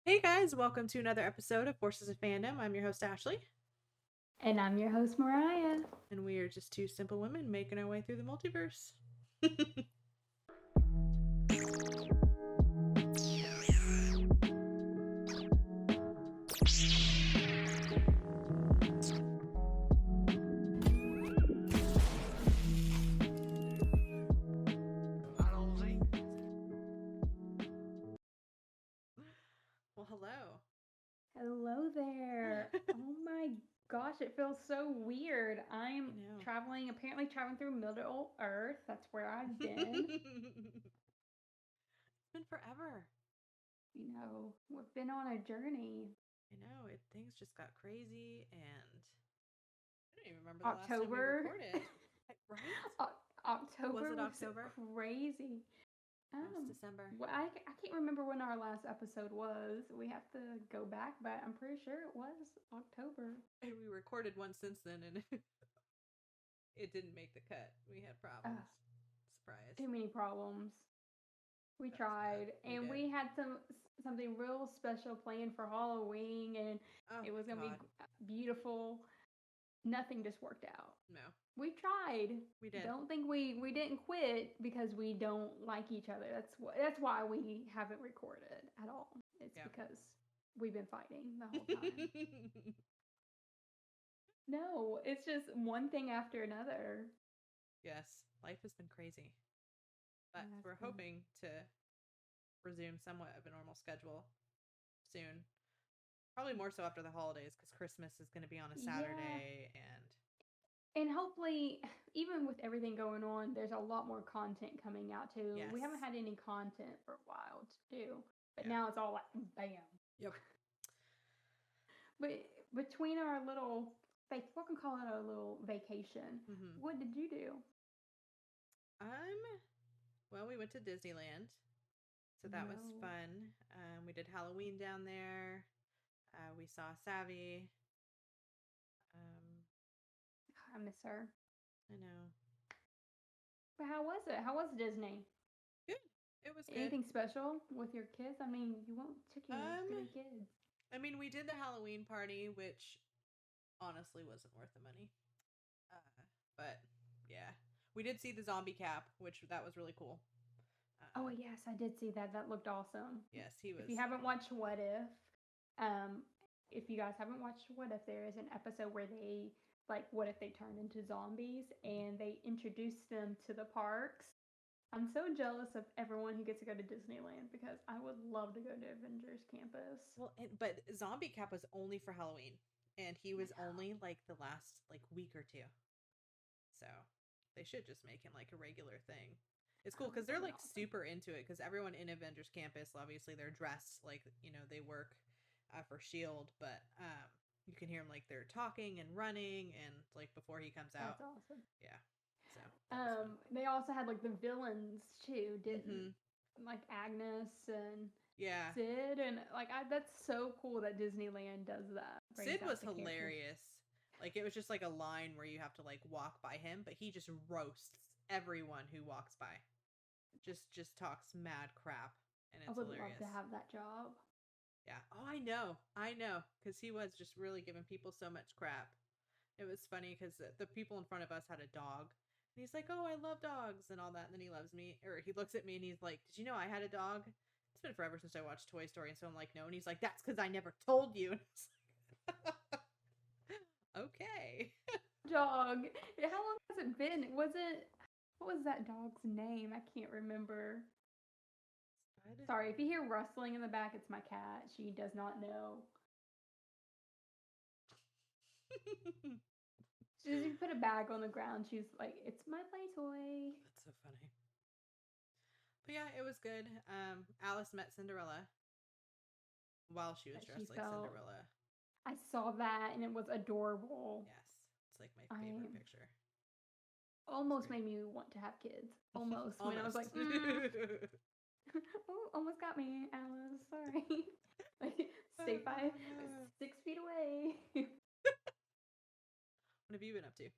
Hey guys, welcome to another episode of Forces of Fandom. I'm your host, Ashley. And I'm your host, Mariah. And we are just two simple women making our way through the multiverse. Well, hello. Hello there. Oh my gosh, it feels so weird. I'm apparently traveling through Middle Earth. That's where I've been. It's been forever. We've been on a journey. Things just got crazy, and I don't even remember the last time we October. recorded. Right? October Was it October? Crazy. It was December. I can't remember when our last episode was. We have to go back, but I'm pretty sure it was October. And we recorded one since then, and it didn't make the cut. We had problems. Surprise. Too many problems. We tried, and we had something real special planned for Halloween, and it was gonna be beautiful. Nothing just worked out. No, we tried. We did. Don't think we didn't quit because we don't like each other. That's why we haven't recorded at all. It's because we've been fighting the whole time. No, it's just one thing after another. Yes, life has been crazy. But we're hoping to resume somewhat of a normal schedule soon. Probably more so after the holidays, because Christmas is going to be on a Saturday, and hopefully, even with everything going on, there's a lot more content coming out too. Yes. We haven't had any content for a while to do, but now it's all like bam. Yep. But between our little, we can call it a little vacation. What did you do? Well, we went to Disneyland, so that was fun. We did Halloween down there. We saw Savvy. I miss her. I know. But how was it? How was Disney? Good. It was good. Anything special with your kids? I mean, you won't take your 3 kids. I mean, we did the Halloween party, which honestly wasn't worth the money. But yeah, we did see the zombie cap, which that was really cool. Oh yes, I did see that. That looked awesome. Yes, he was. If you haven't watched What if you guys haven't watched What If, there is an episode where they what if they turned into zombies and they introduced them to the parks. I'm so jealous of everyone who gets to go to Disneyland because I would love to go to Avengers Campus. Well, but Zombie Cap was only for Halloween, and he was only the last week or two. So they should just make him a regular thing. It's cool because they're super into it because everyone in Avengers Campus, obviously they're dressed they work for S.H.I.E.L.D., but you can hear them they're talking and running and before he comes out. That's awesome. Yeah. So they also had the villains too, didn't Agnes and Sid, and that's so cool that Disneyland does that. Sid was hilarious. It was just a line where you have to walk by him, but he just roasts everyone who walks by. Just talks mad crap, and it's hilarious. I would love to have that job. Yeah. Oh, I know, because he was just really giving people so much crap. It was funny because the people in front of us had a dog, and he's like, "Oh, I love dogs," and all that. And then he loves me, or he looks at me and he's like, "Did you know I had a dog?" It's been forever since I watched Toy Story, and so I'm like, "No," and he's like, "That's because I never told you." And it's like, okay. Dog. How long has it been? What was that dog's name? I can't remember. Sorry, if you hear rustling in the back, it's my cat. She does not know. She put a bag on the ground. She's like, "It's my play toy." That's so funny. But yeah, it was good. Alice met Cinderella while she was dressed like Cinderella. I saw that and it was adorable. Yes, it's my favorite picture. Almost made me want to have kids. Almost. When I was like, oh, almost got me, Alice. Sorry. Stay 6 feet away. What have you been up to?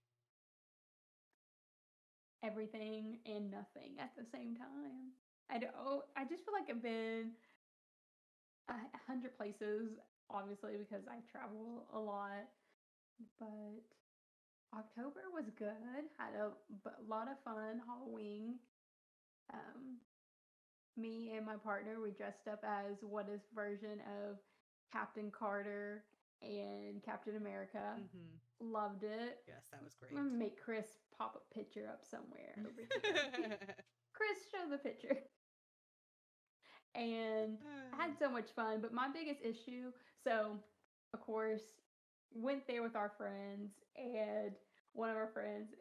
Everything and nothing at the same time. I just feel like I've been 100 places, obviously, because I travel a lot. But October was good. Had a lot of fun. Halloween. Um, Me and my partner, we dressed up as what is version of Captain Carter and Captain America. Mm-hmm. Loved it. Yes, that was great. I'm gonna make Chris pop a picture up somewhere over here. Chris, show the picture. And I had so much fun, but my biggest issue, so of course, went there with our friends, and one of our friends,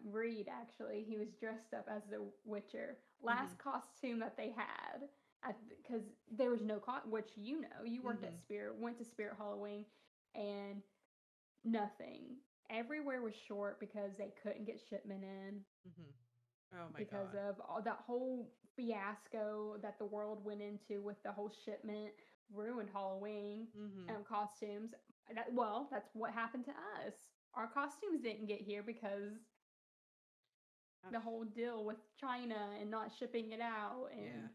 Reed, actually, he was dressed up as the Witcher. Last costume that they had, because there was no which you know, you worked at Spirit, went to Spirit Halloween, and nothing. Everywhere was short because they couldn't get shipment in. Oh my because God. of all that whole fiasco that the world went into with the whole shipment ruined Halloween costumes. That's what happened to us. Our costumes didn't get here because the whole deal with China and not shipping it out, and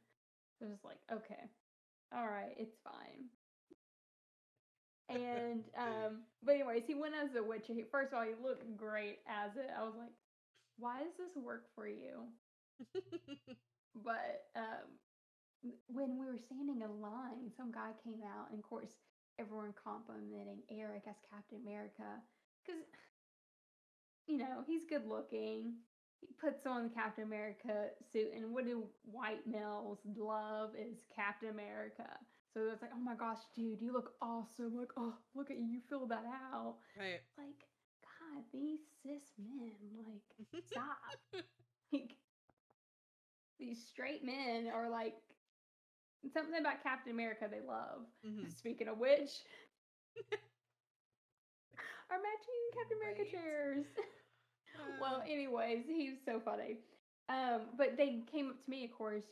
it was like, okay, all right, it's fine. And but anyways, he went as the Witcher. First of all, he looked great as it. I was like, why does this work for you? But when we were standing in line, some guy came out, and of course, everyone complimenting Eric as Captain America because he's good looking. He puts on the Captain America suit, and what do white males love is Captain America. So it's like, oh my gosh, dude, you look awesome. Like, oh, look at you, fill that out. Right. Like, God, these cis men, like, stop. Like, these straight men are like, something about Captain America they love. Speaking of which, our matching Captain America chairs. Well, anyways, he was so funny. But they came up to me, of course,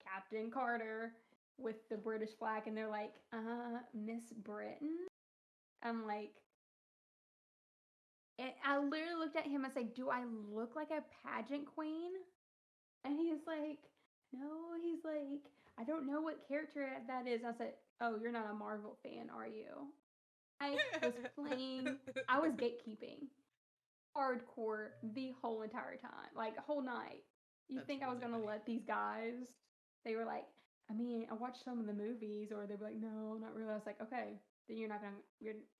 Captain Carter with the British flag, and they're like, Miss Britain? I'm like, and I literally looked at him and said, do I look like a pageant queen? And he's like, no, he's like, I don't know what character that is. I said, oh, you're not a Marvel fan, are you? I was gatekeeping hardcore the whole entire time, like whole night. You think I was going to let these guys, they were like, I mean, I watched some of the movies, or they'd be like, no, not really. I was like, okay, then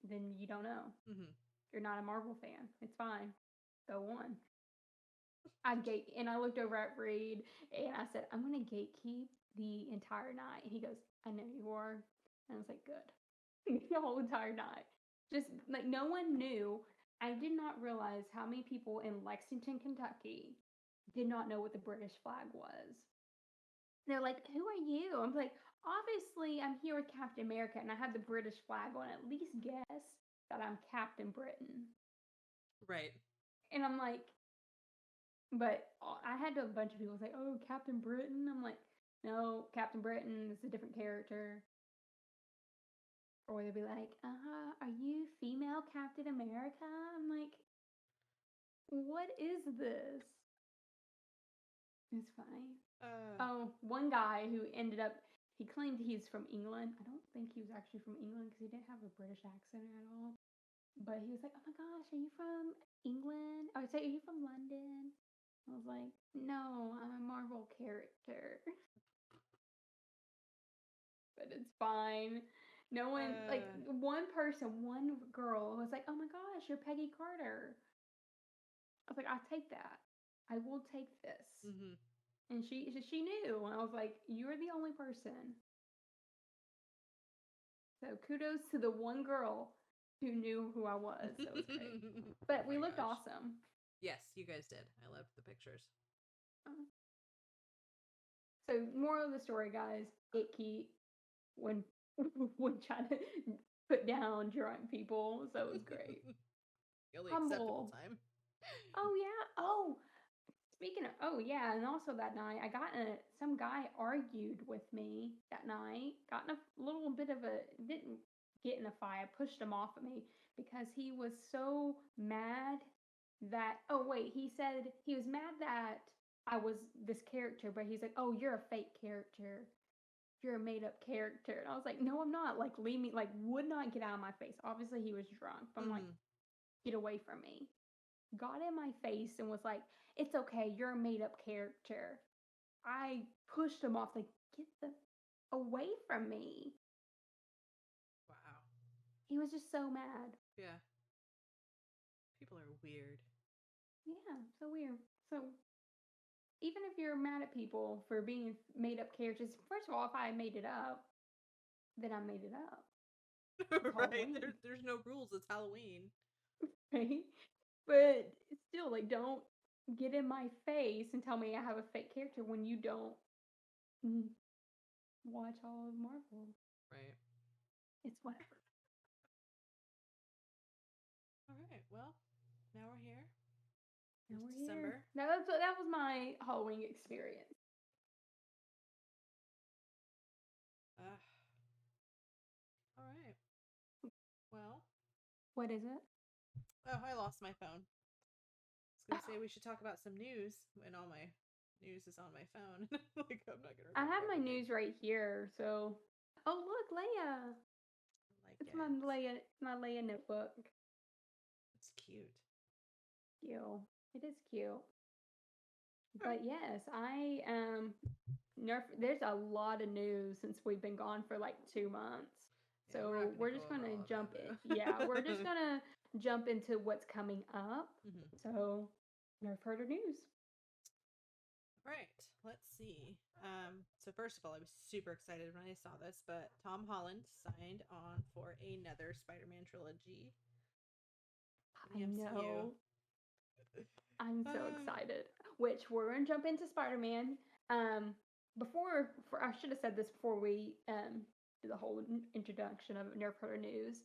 then you don't know. You're not a Marvel fan. It's fine. Go on. And I looked over at Reed, and I said, I'm going to gatekeep the entire night. And he goes, I know you are. And I was like, good. The whole entire night. Just like no one knew. I did not realize how many people in Lexington, Kentucky did not know what the British flag was. They're like, who are you? I'm like, obviously I'm here with Captain America, and I have the British flag on. At least guess that I'm Captain Britain. Right. And I'm like, but I had a bunch of people say, oh, Captain Britain. I'm like, no, Captain Britain is a different character. Or they'll be like, are you female Captain America? I'm like, what is this? It's funny. One guy who ended up, he claimed he's from England. I don't think he was actually from England because he didn't have a British accent at all. But he was like, oh my gosh, are you from England? I would say, are you from London? I was like, no, I'm a Marvel character. But it's fine. No one, like, one girl was like, oh my gosh, you're Peggy Carter. I was like, I'll take that. I will take this. And she knew. And I was like, you're the only person. So kudos to the one girl who knew who I was. So it was great. But we looked awesome. Yes, you guys did. I loved the pictures. So moral of the story, guys, gatekeep when trying to put down drunk people. So it was great. The only acceptable time. Oh yeah. Oh, speaking of, and also that night I got some guy argued with me that night. Got in a little bit of didn't get in a fight. I pushed him off of me because he was so mad that, he said he was mad that I was this character, but he's like, oh, you're a fake character. you're a made up character. And I was like, no, I'm not. Like, leave me. Like, would not get out of my face. Obviously, he was drunk. But I'm like, get away from me. Got in my face and was like, it's okay. You're a made up character. I pushed him off. Like, get the away from me. Wow. He was just so mad. Yeah. People are weird. Yeah, so weird. So, even if you're mad at people for being made up characters, first of all, if I made it up, then I made it up. Right? There's no rules. It's Halloween. Right? But still, like, don't get in my face and tell me I have a fake character when you don't watch all of Marvel. Right. It's whatever. All right. Well, now we're here. Now It's we're December. here. That was my Halloween experience. All right. Well. What is it? Oh, I lost my phone. I was gonna say we should talk about some news when all my news is on my phone. Like I'm not gonna. I have my news right here. So, oh look, Leia. It's my Leia notebook. It's cute. Cute. It is cute. But yes, I there's a lot of news since we've been gone for like 2 months. Yeah, So we're just gonna jump in. Yeah, we're just gonna jump into what's coming up. So Nerf Herder news. Right. Let's see. So first of all, I was super excited when I saw this, but Tom Holland signed on for another Spider-Man trilogy. I know. I'm so excited. Which we're gonna jump into Spider-Man. I should have said this before we do the whole introduction of Nerf Herder news.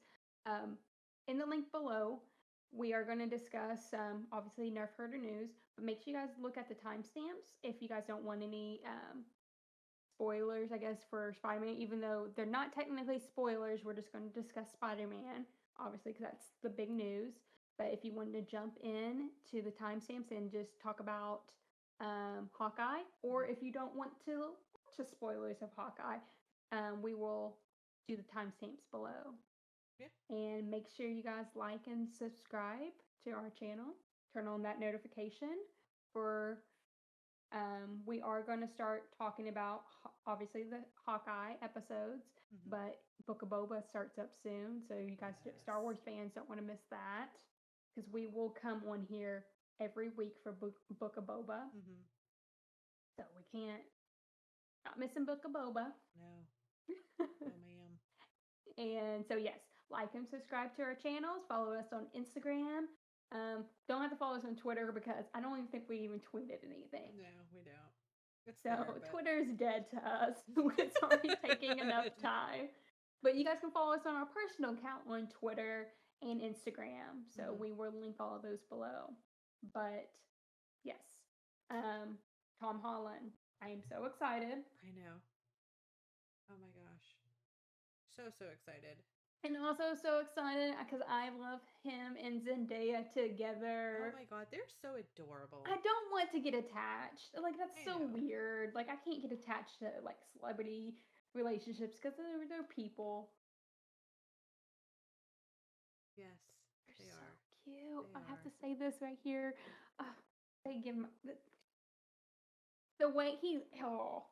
In the link below, we are going to discuss obviously Nerf Herder news, but make sure you guys look at the timestamps if you guys don't want any spoilers, I guess, for Spider-Man. Even though they're not technically spoilers, we're just going to discuss Spider-Man, obviously, because that's the big news. But if you wanted to jump in to the timestamps and just talk about Hawkeye, or if you don't want to watch the spoilers of Hawkeye, we will do the timestamps below. Yeah. And make sure you guys like and subscribe to our channel. Turn on that notification for. We are going to start talking about obviously the Hawkeye episodes, but Book of Boba starts up soon, so you guys, Star Wars fans, don't want to miss that. Because we will come on here every week for Book of Boba. So we can't not missing Book of Boba. No. Oh, ma'am. And so, yes, like and subscribe to our channels. Follow us on Instagram. Don't have to follow us on Twitter because I don't even think we even tweeted anything. No, we don't. Twitter's dead to us. It's already taking enough time. But you guys can follow us on our personal account on Twitter and Instagram. So we will link all of those below. But yes, Tom Holland. I am so excited. I know. Oh my gosh. So excited. And also so excited because I love him and Zendaya together. Oh my god, they're so adorable. I don't want to get attached. Like, that's so weird. Like, I can't get attached to, like, celebrity relationships because they're people. Yes, they're so cute. I have to say this right here. They give him the way he. Oh.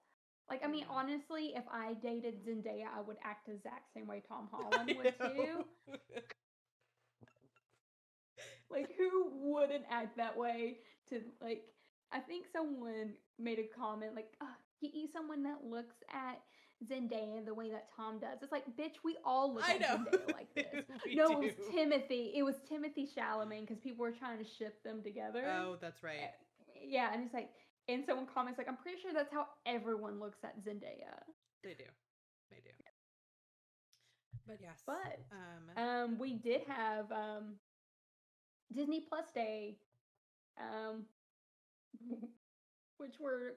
Like, I mean, honestly, if I dated Zendaya, I would act the exact same way Tom Holland would too. Like, who wouldn't act that way to, like, I think someone made a comment, like, get you someone that looks at Zendaya the way that Tom does. It's like, bitch, we all look at Zendaya like this. No, it was Timothy. It was Timothy Chalamet because people were trying to ship them together. Oh, that's right. Yeah, and it's like, and someone comments like, I'm pretty sure that's how everyone looks at Zendaya. They do. But yes. But we did have Disney Plus Day, which were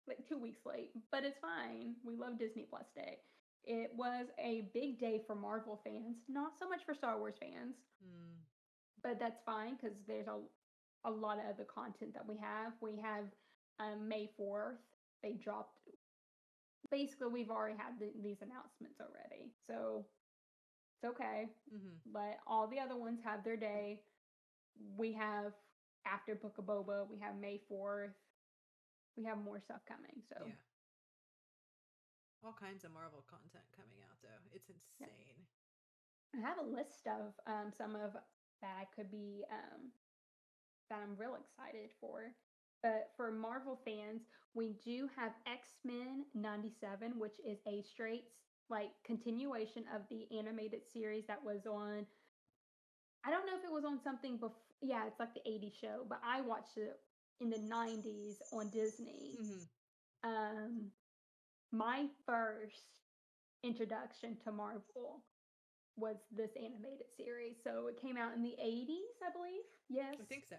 like 2 weeks late, but it's fine. We love Disney Plus Day. It was a big day for Marvel fans, not so much for Star Wars fans, but that's fine because there's a lot of other content that we have. We have May 4th. They dropped basically we've already had these announcements already, so it's okay. But all the other ones have their day. We have after Book of Boba, we have May 4th. We have more stuff coming. So yeah, all kinds of Marvel content coming out though. It's insane. I have a list of some of that I could be that I'm real excited for. But for Marvel fans, we do have X-Men 97, which is a straight like continuation of the animated series that was on. I don't know if it was on something before. Yeah, it's like the 80s show, but I watched it in the 90s on Disney. My first introduction to Marvel was this animated series. So it came out in the 80s, I believe. Yes. I think so.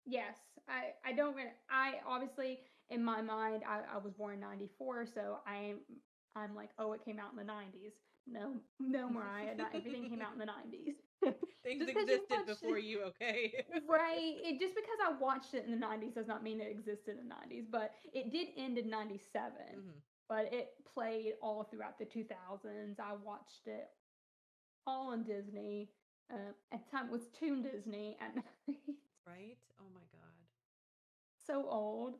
Yes. I don't I obviously in my mind I was born in 94, so I'm like, oh, it came out in the 90s. No, Mariah, not everything came out in the 90s. Things existed before you, okay? Right. Just because I watched it in the 90s does not mean it existed in the 90s, but it did end in 97. But it played all throughout the 2000s. I watched it all on Disney. At the time, it was Toon Disney at night. Right? Oh my god. So old.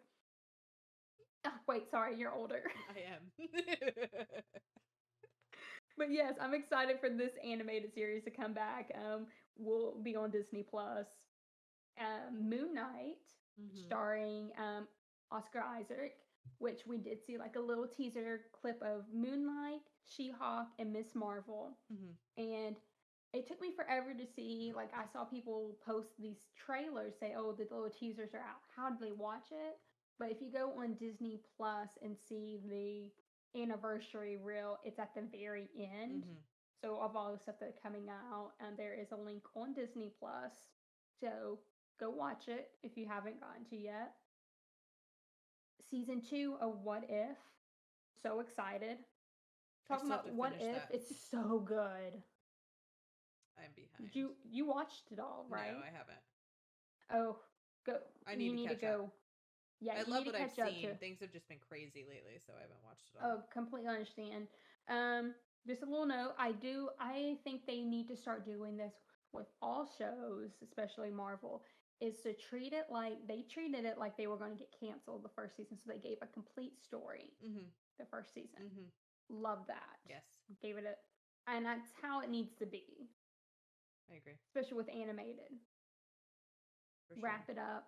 Oh, wait, sorry, you're older. I am. But yes, I'm excited for this animated series to come back. Will be on Disney Plus. Moon Knight, starring Oscar Isaac, which we did see like a little teaser clip of Moonlight, She-Hulk, and Miss Marvel. And it took me forever to see. Like I saw people post these trailers, say, "Oh, the little teasers are out. How do they watch it?" But if you go on Disney Plus and see the anniversary reel, it's at the very end. So of all the stuff that's coming out, and there is a link on Disney Plus. So go watch it if you haven't gotten to yet. Season 2 of What If. So excited. Talking about What If, it's so good. I'm behind. You watched it all, right? No, I haven't. Oh, go. I need to catch up. Yeah, I love what I've seen. Things have just been crazy lately, so I haven't watched it all. Oh, completely understand. Just a little note. I think they need to start doing this with all shows, especially Marvel, is to treat it like they treated it like they were going to get canceled the first season, so they gave a complete story the first season. Love that. Yes. Gave it and that's how it needs to be. I agree. Especially with animated. Wrap it up.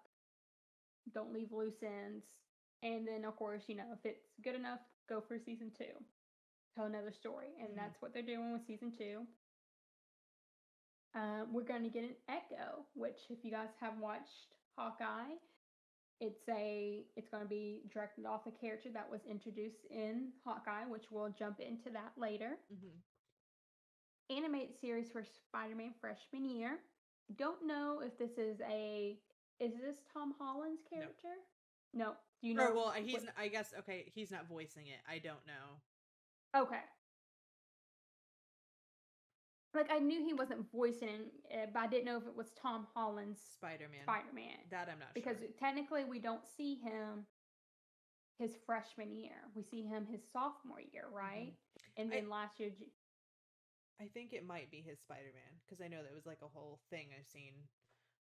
Don't leave loose ends. And then, of course, if it's good enough, go for season 2. Tell another story. And that's what they're doing with season 2. We're going to get an Echo, which if you guys have watched Hawkeye, it's going to be directed off a character that was introduced in Hawkeye, which we'll jump into that later. Animated series for Spider-Man freshman year. Don't know if this is this Tom Holland's character? No. Do you know? Or, well, I guess, okay, he's not voicing it. I don't know. Okay. Like, I knew he wasn't voicing it, but I didn't know if it was Tom Holland's Spider-Man. That I'm not because sure. Because technically we don't see him his freshman year. We see him his sophomore year, right? And then last year... I think it might be his Spider-Man, because I know that was like a whole thing I've seen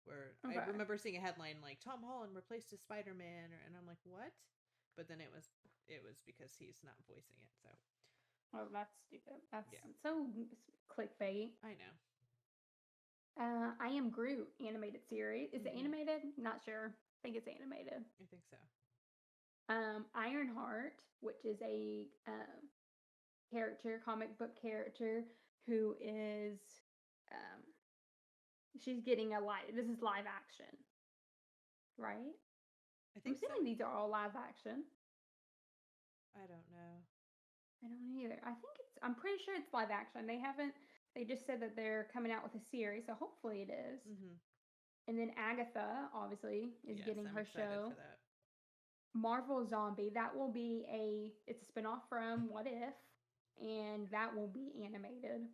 where I remember seeing a headline like Tom Holland replaced his Spider-Man, and I'm like, what? But then it was because he's not voicing it. So, oh, that's stupid. That's so clickbait. I know. I Am Groot animated series. Is it animated? Not sure. I think it's animated. I think so. Ironheart, which is a comic book character who is she's getting this is live action, right? I think I'm assuming these are all live action. I don't know. I don't either. I'm pretty sure it's live action. They just said that they're coming out with a series, so hopefully it is. And then Agatha, obviously, is getting her show. For that. Marvel Zombie, that will be it's a spinoff from What If, and that will be animated.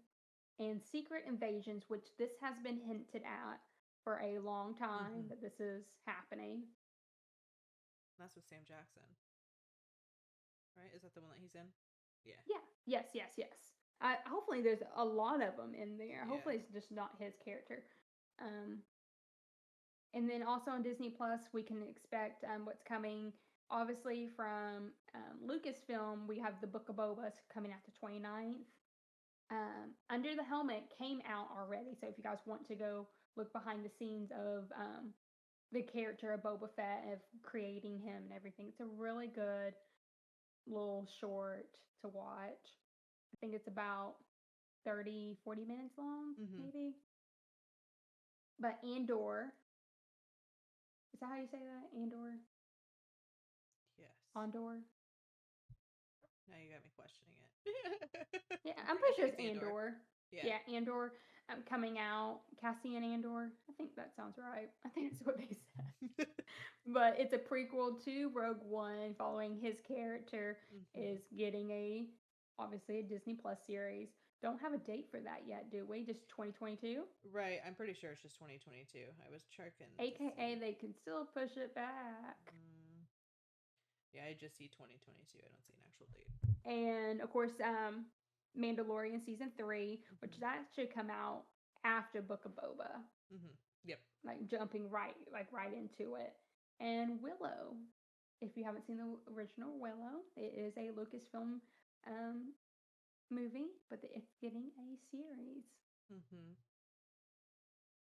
And Secret Invasions, which this has been hinted at for a long time that this is happening. That's with Sam Jackson. right? Is that the one that he's in? Yeah. Yeah. Yes. Hopefully there's a lot of them in there. Yeah. Hopefully it's just not his character. And then also on Disney Plus, we can expect what's coming. Obviously from Lucasfilm, we have the Book of Boba coming out the 29th. Under the Helmet came out already, so if you guys want to go look behind the scenes of the character of Boba Fett, of creating him and everything, it's a really good little short to watch. I think it's about 30, 40 minutes long, maybe. But Andor, is that how you say that? Andor? Yes. Andor? Now you got me questioning it. Yeah, I'm pretty sure it's Andor. Andor. Yeah, Andor coming out. Cassian Andor. I think that sounds right. I think that's what they said. But it's a prequel to Rogue One, following his character is getting obviously a Disney Plus series. Don't have a date for that yet, do we? Just 2022? Right, I'm pretty sure it's just 2022. I was checking. AKA they can still push it back. Yeah, I just see 2022. I don't see an actual date. And of course, Mandalorian season 3, which that should come out after Book of Boba. Yep. Like jumping right into it. And Willow, if you haven't seen the original Willow, it is a Lucasfilm movie, but it's getting a series.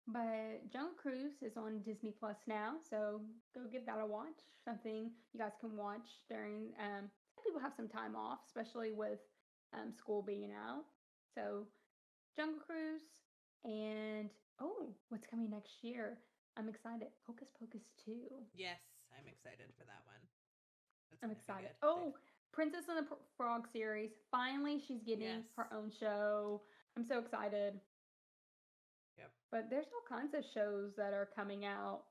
But Jungle Cruise is on Disney Plus now, so go give that a watch. Something you guys can watch during. Some people have some time off, especially with school being out. So Jungle Cruise, and what's coming next year? I'm excited. Hocus Pocus 2. Yes, I'm excited for that one. I'm excited. Princess and the Frog series. Finally, she's getting her own show. I'm so excited. Yep. But there's all kinds of shows that are coming out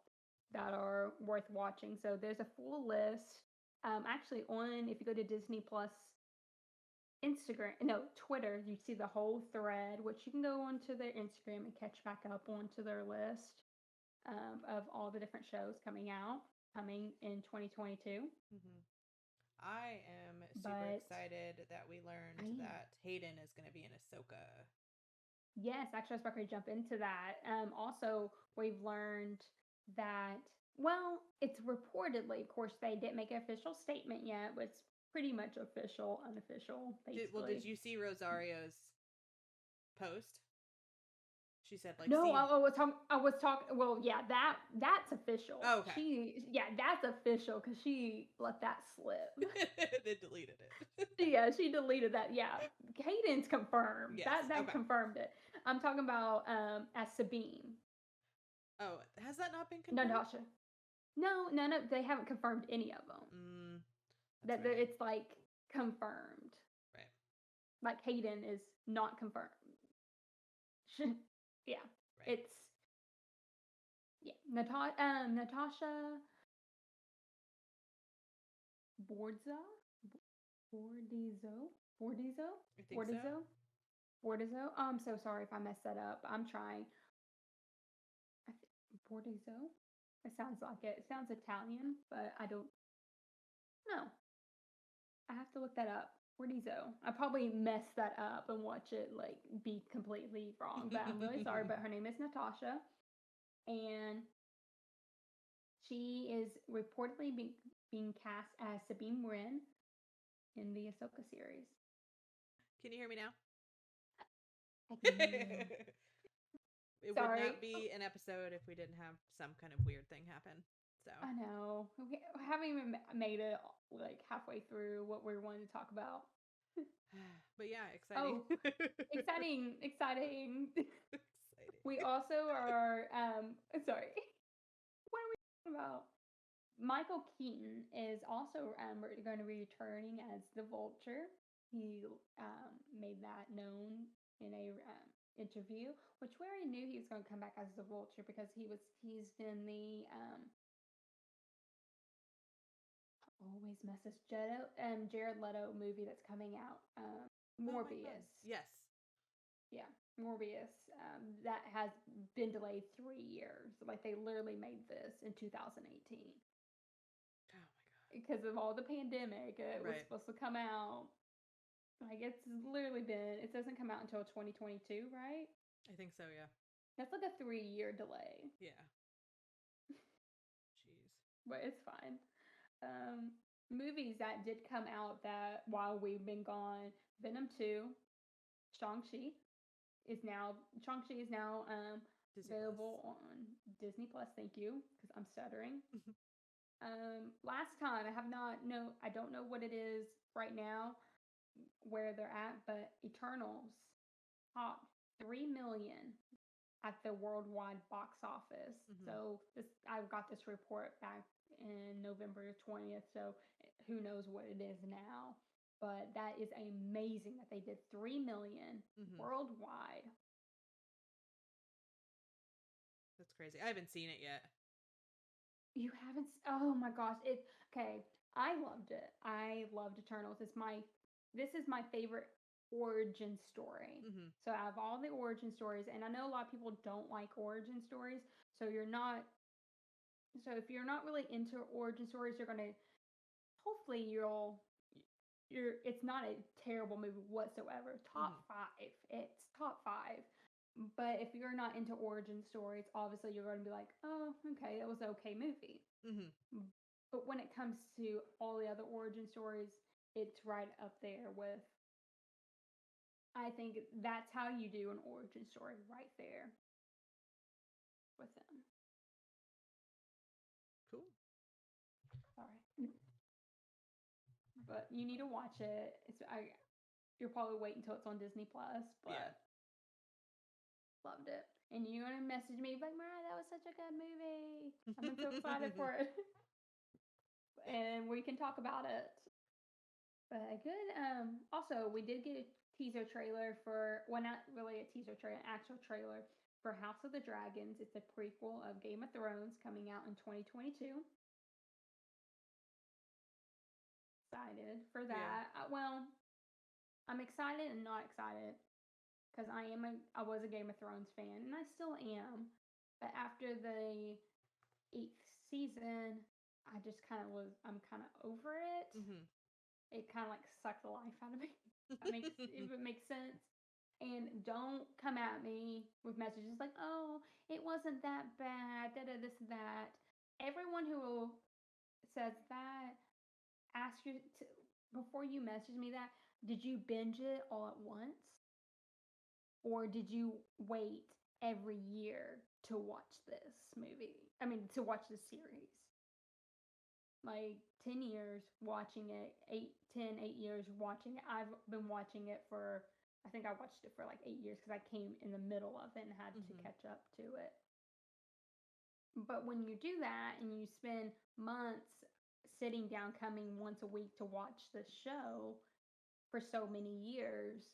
that are worth watching. So there's a full list. Actually, if you go to Disney Plus Twitter, you see the whole thread, which you can go onto their Instagram and catch back up onto their list of all the different shows coming in 2022. I am super excited that we learned that Hayden is going to be in Ahsoka. Yes, actually, I was about to jump into that. Also, we've learned that, it's reportedly, of course, they didn't make an official statement yet, but it's pretty much unofficial, basically. Did you see Rosario's post? She said, no, I was talking. Well, yeah, that's official. Oh, okay. That's official because she let that slip. They deleted it. Yeah, she deleted that. Yeah, Hayden's confirmed. Yes, that confirmed it. I'm talking about as Sabine. Oh, has that not been confirmed? Natasha. No, they haven't confirmed any of them. Right. It's like confirmed. Right. Like Hayden is not confirmed. Yeah, right. It's Natasha Bordizo. I'm so sorry if I messed that up. I'm trying. Bordizo. It sounds like it. It sounds Italian, but I don't know. I have to look that up. Bordizo. I probably messed that up and watch it be completely wrong, but I'm really sorry. But her name is Natasha, and she is reportedly being cast as Sabine Wren in the Ahsoka series. Can you hear me now? I can hear you. It would not be an episode if we didn't have some kind of weird thing happen. So I know. We haven't even made it halfway through what we wanted to talk about. But yeah, exciting. Exciting. We also are sorry. What are we talking about? Michael Keaton is also going to be returning as the Vulture. He made that known in a interview, which we already knew he was going to come back as the Vulture because he's in the always messes Jared Leto movie that's coming out, Morbius. Yes. Yeah, Morbius. That has been delayed 3 years. They literally made this in 2018. Oh my god. because of all the pandemic. It was Right. supposed to come out. Like, it's literally been, it doesn't come out until 2022, right? I think so, yeah. That's like a 3-year delay, Yeah. Jeez. but it's fine. Movies that did come out that while we've been gone, Venom 2, Shang-Chi Shang-Chi is now Disney available on Disney Plus. Thank you, because I'm stuttering. Last time I don't know what it is right now, where they're at, but Eternals topped 3 million at the worldwide box office. So I got this report back in November 20th, so who knows what it is now. But that is amazing that they did 3 million worldwide. That's crazy. I haven't seen it yet. You haven't? Oh my gosh! Okay. I loved it. I loved Eternals. This is my favorite origin story. So out of all the origin stories, and I know a lot of people don't like origin stories, so if you're not really into origin stories, hopefully it's not a terrible movie whatsoever. Top 5. It's top 5. But if you're not into origin stories, obviously you're going to be like, oh, okay, that was an okay movie. But when it comes to all the other origin stories, it's right up there with, I think that's how you do an origin story, right there with them. Cool. All right. But you need to watch it. You'll probably wait until it's on Disney Plus, but yeah. Loved it. And you're gonna message me like, Mariah, that was such a good movie. I'm so excited for it. And we can talk about it. But good. Also, we did get a teaser trailer not really a teaser trailer, an actual trailer for House of the Dragons. It's a prequel of Game of Thrones coming out in 2022. Excited for that. Yeah. Well, I'm excited and not excited because I was a Game of Thrones fan and I still am. But after the 8th season, I'm kind of over it. It kind of like sucked the life out of me. If it makes sense. And don't come at me with messages like, oh, it wasn't that bad, this, that. Everyone who says that, before you message me that, did you binge it all at once? Or did you wait every year to watch this movie? To watch this series. Like 10 years watching it, 8 years watching it. I've been watching it I think I watched it for like 8 years because I came in the middle of it and had to catch up to it. But when you do that and you spend months sitting down, coming once a week to watch the show for so many years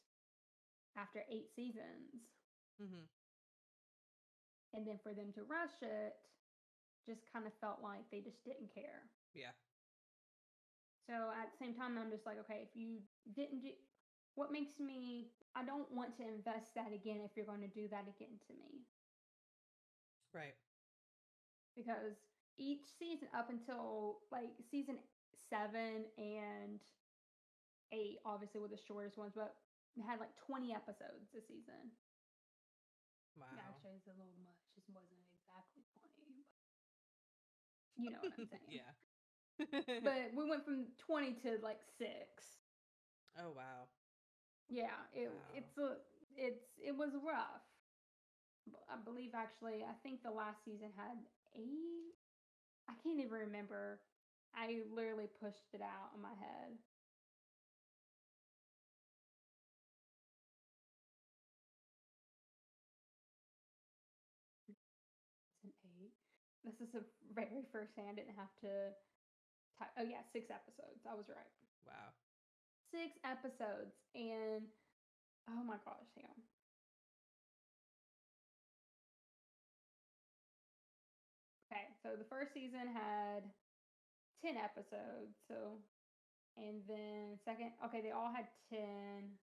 after 8 seasons, and then for them to rush it, just kind of felt like they just didn't care. Yeah. So at the same time, I'm just like, okay, if you didn't do, I don't want to invest that again if you're going to do that again to me. Right. Because each season up until like season 7 and 8, obviously were the shortest ones, but it had like 20 episodes this season. Wow. Actually, it's a little much. It wasn't exactly 20, but you know what I'm saying. Yeah. But we went from 20 to like 6. Oh wow. Yeah, it was rough. I believe actually, I think the last season had 8. I can't even remember. I literally pushed it out in my head. It's an 8. This is the very first thing I didn't have to type. Oh yeah, 6 episodes. I was right. Wow. 6 episodes, and oh my gosh, hang on. Okay, so the first season had 10 episodes, and then second, okay, they all had 10.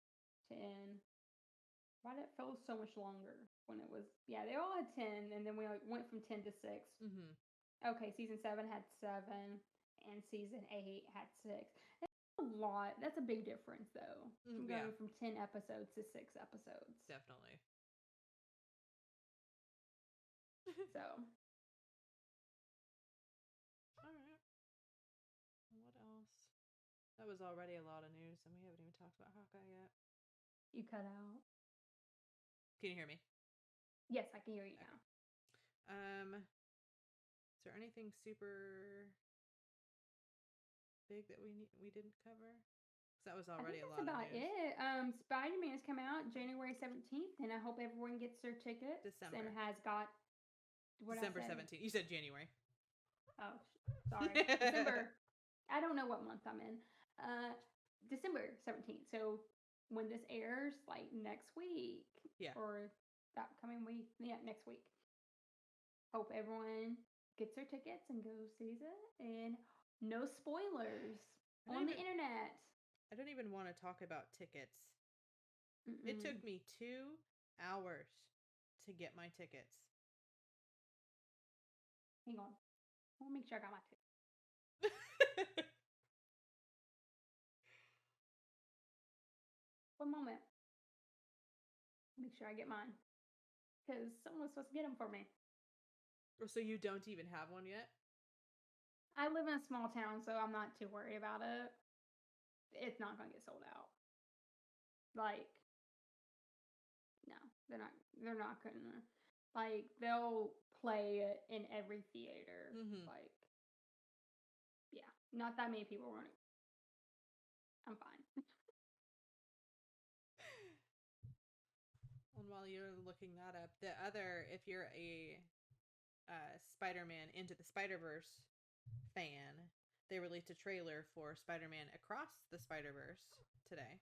Why did it feel so much longer when it was, yeah, they all had 10, and then we like went from 10 to 6. Okay, season 7 had 7, and season 8 had 6. That's a lot. That's a big difference, though. From going from 10 episodes to 6 episodes. Definitely. So. All right. What else? That was already a lot of news, and we haven't even talked about Hawkeye yet. You cut out. Can you hear me? Yes, I can hear you now. Is there anything super big that we didn't cover? Because that was already a lot of news. That's about it. Spider-Man's come out January 17th, and I hope everyone gets their tickets. December. And has got December 17th. You said January. Oh, sorry. December. I don't know what month I'm in. December 17th. So when this airs, like next week. Yeah. Or that coming week. Yeah, next week. Hope everyone gets their tickets and goes sees it. And no spoilers on the internet. I don't even want to talk about tickets. It took me 2 hours to get my tickets. Hang on. I'll make sure I got my tickets. One moment. Make sure I get mine. Because someone was supposed to get them for me. So you don't even have one yet? I live in a small town, so I'm not too worried about it. It's not going to get sold out. Like, no, they're not going to. Like, they'll play it in every theater. Like, yeah, not that many people running. I'm fine. And while you're looking that up, if you're a Spider-Man Into the Spider-Verse fan, they released a trailer for Spider-Man Across the Spider-Verse today.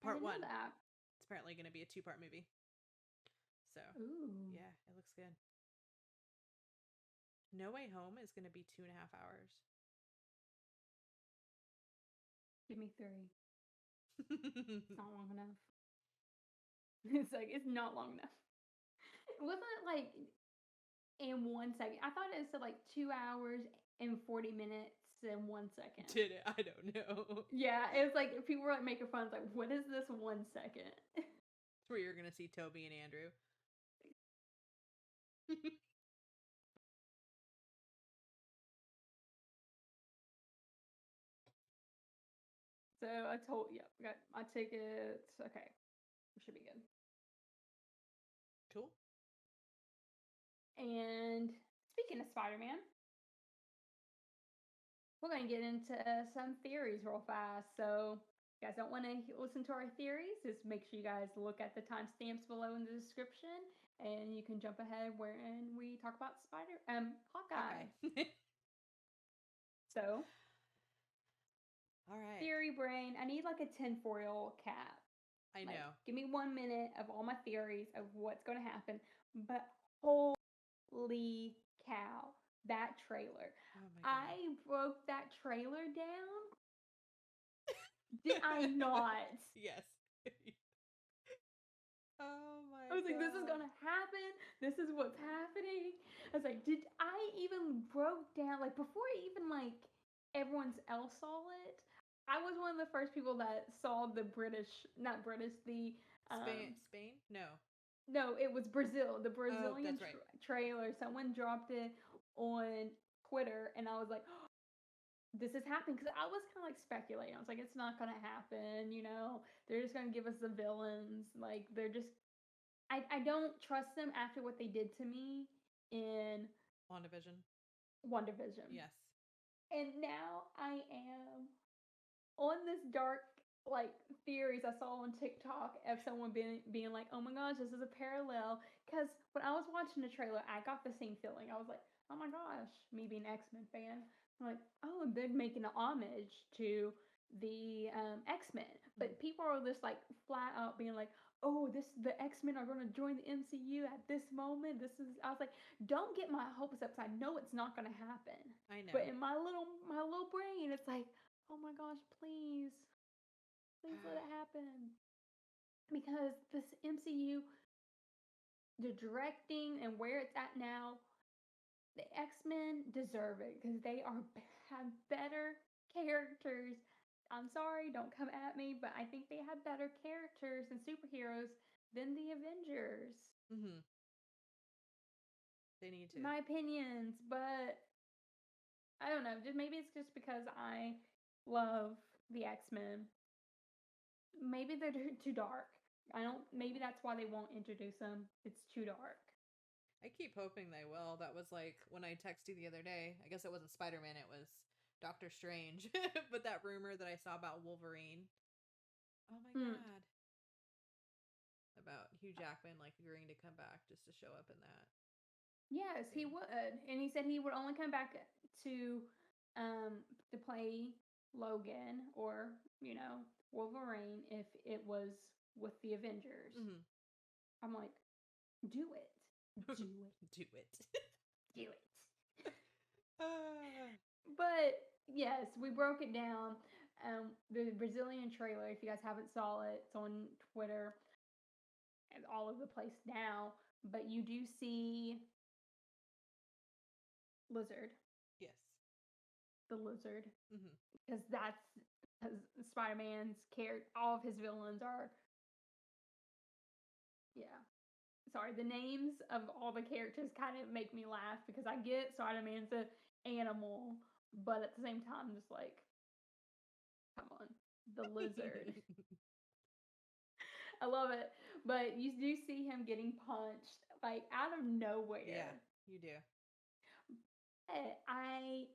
Part 1. It's apparently going to be a 2-part movie. So, yeah, it looks good. No Way Home is going to be 2.5 hours. Give me 3. It's not long enough. It's not long enough. Wasn't it like in 1 second? I thought it said like 2 hours and 40 minutes in 1 second. Did it? I don't know. Yeah, it was like people were like making fun. It's like, what is this 1 second? It's where you're gonna see Toby and Andrew. So I got my tickets. Okay, we should be good. Cool. And speaking of Spider-Man, we're going to get into some theories real fast. So if you guys don't want to listen to our theories, just make sure you guys look at the timestamps below in the description, and you can jump ahead when we talk about Hawkeye. So, all right. Theory brain. I need like a tinfoil cap. I know. Give me 1 minute of all my theories of what's going to happen. But holy cow, that trailer. Oh my God. I broke that trailer down. Did I not? Yes. Oh my God. I was like, this is going to happen. This is what's happening. I was like, did I even broke down? Like, before even, like, everyone else saw it, I was one of the first people that saw the Spain? No. No, it was Brazil. The Brazilian trailer. Someone dropped it on Twitter, and I was like, oh, this is happening. Because I was kind of like speculating. I was like, it's not going to happen. You know, they're just going to give us the villains. Like, they're just. I don't trust them after what they did to me in WandaVision. Yes. And now I am on this dark like theories I saw on TikTok of someone being like, oh my gosh, this is a parallel. Because when I was watching the trailer, I got the same feeling. I was like, oh my gosh, me being an X-Men fan, I'm like, oh, they're making an homage to the X-Men. But people are just like flat out being like, oh, the X-Men are going to join the MCU at this moment. I was like, don't get my hopes up, because I know it's not going to happen. I know. But in my little brain, it's like, oh my gosh, please let it happen. Because this MCU, the directing and where it's at now, the X-Men deserve it because they have better characters. I'm sorry, don't come at me, but I think they have better characters and superheroes than the Avengers. Mm-hmm. They need to. My opinions, but I don't know. Just maybe it's just because I love the X-Men. Maybe they're too dark. I don't. Maybe that's why they won't introduce them. It's too dark. I keep hoping they will. That was like when I texted you the other day. I guess it wasn't Spider-Man, it was Doctor Strange. But that rumor that I saw about Wolverine. Oh my god. About Hugh Jackman like agreeing to come back just to show up in that. Yes, he would. And he said he would only come back to play Logan or, Wolverine if it was with the Avengers. Mm-hmm. I'm like, do it. Do it. Do it. Do it. But yes, we broke it down. The Brazilian trailer, if you guys haven't saw it, it's on Twitter and all over the place now. But you do see Lizard. Yes. The Lizard. Mm-hmm. Because Spider-Man's character, all of his villains are, yeah. Sorry, the names of all the characters kind of make me laugh because I get Spider-Man's an animal, but at the same time, I'm just like, come on, the Lizard. I love it. But you do see him getting punched, like, out of nowhere. Yeah, you do. I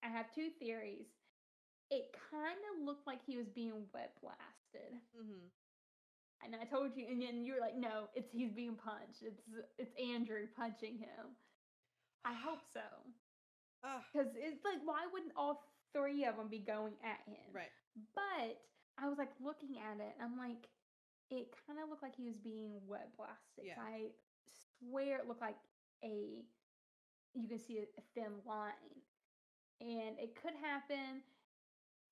have two theories. It kind of looked like he was being web blasted. Mm-hmm. And I told you, and then you were like, "No, he's being punched. It's Andrew punching him." I hope so, because it's like, why wouldn't all three of them be going at him? Right. But I was like looking at it, and I'm like, it kind of looked like he was being web blasted. Yeah. I swear it looked like you can see a thin line, and it could happen.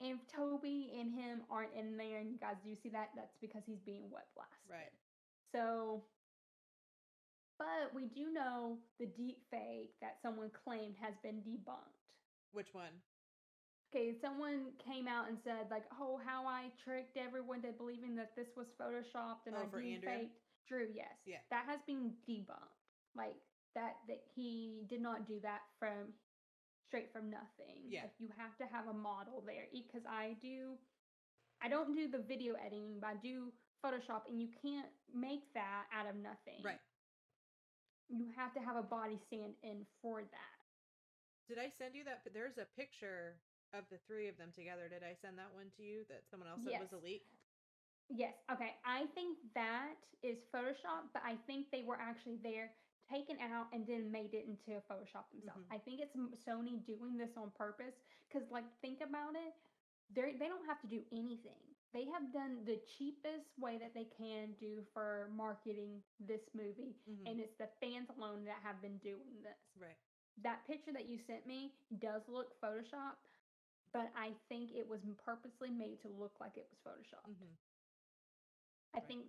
And if Toby and him aren't in there, and you guys do see that, that's because he's being web blasted. Right. So, but we do know the deep fake that someone claimed has been debunked. Which one? Okay, someone came out and said, like, oh, how I tricked everyone to believing that this was photoshopped and I deepfaked Drew. Yes. Yeah. That has been debunked. Like, that he did not do that straight from nothing. Yeah. Like, you have to have a model there. Because I don't do the video editing, but I do Photoshop, and you can't make that out of nothing. Right. You have to have a body stand in for that. Did I send you that? There's a picture of the three of them together. Did I send that one to you that someone else said was a leak? Yes. Okay. I think that is Photoshop, but I think they were actually there, taken out, and then made it into a Photoshop themselves. Mm-hmm. I think it's Sony doing this on purpose because, like, think about it. They don't have to do anything. They have done the cheapest way that they can do for marketing this movie, mm-hmm. and it's the fans alone that have been doing this. Right. That picture that you sent me does look Photoshop, but I think it was purposely made to look like it was Photoshopped. Mm-hmm. I think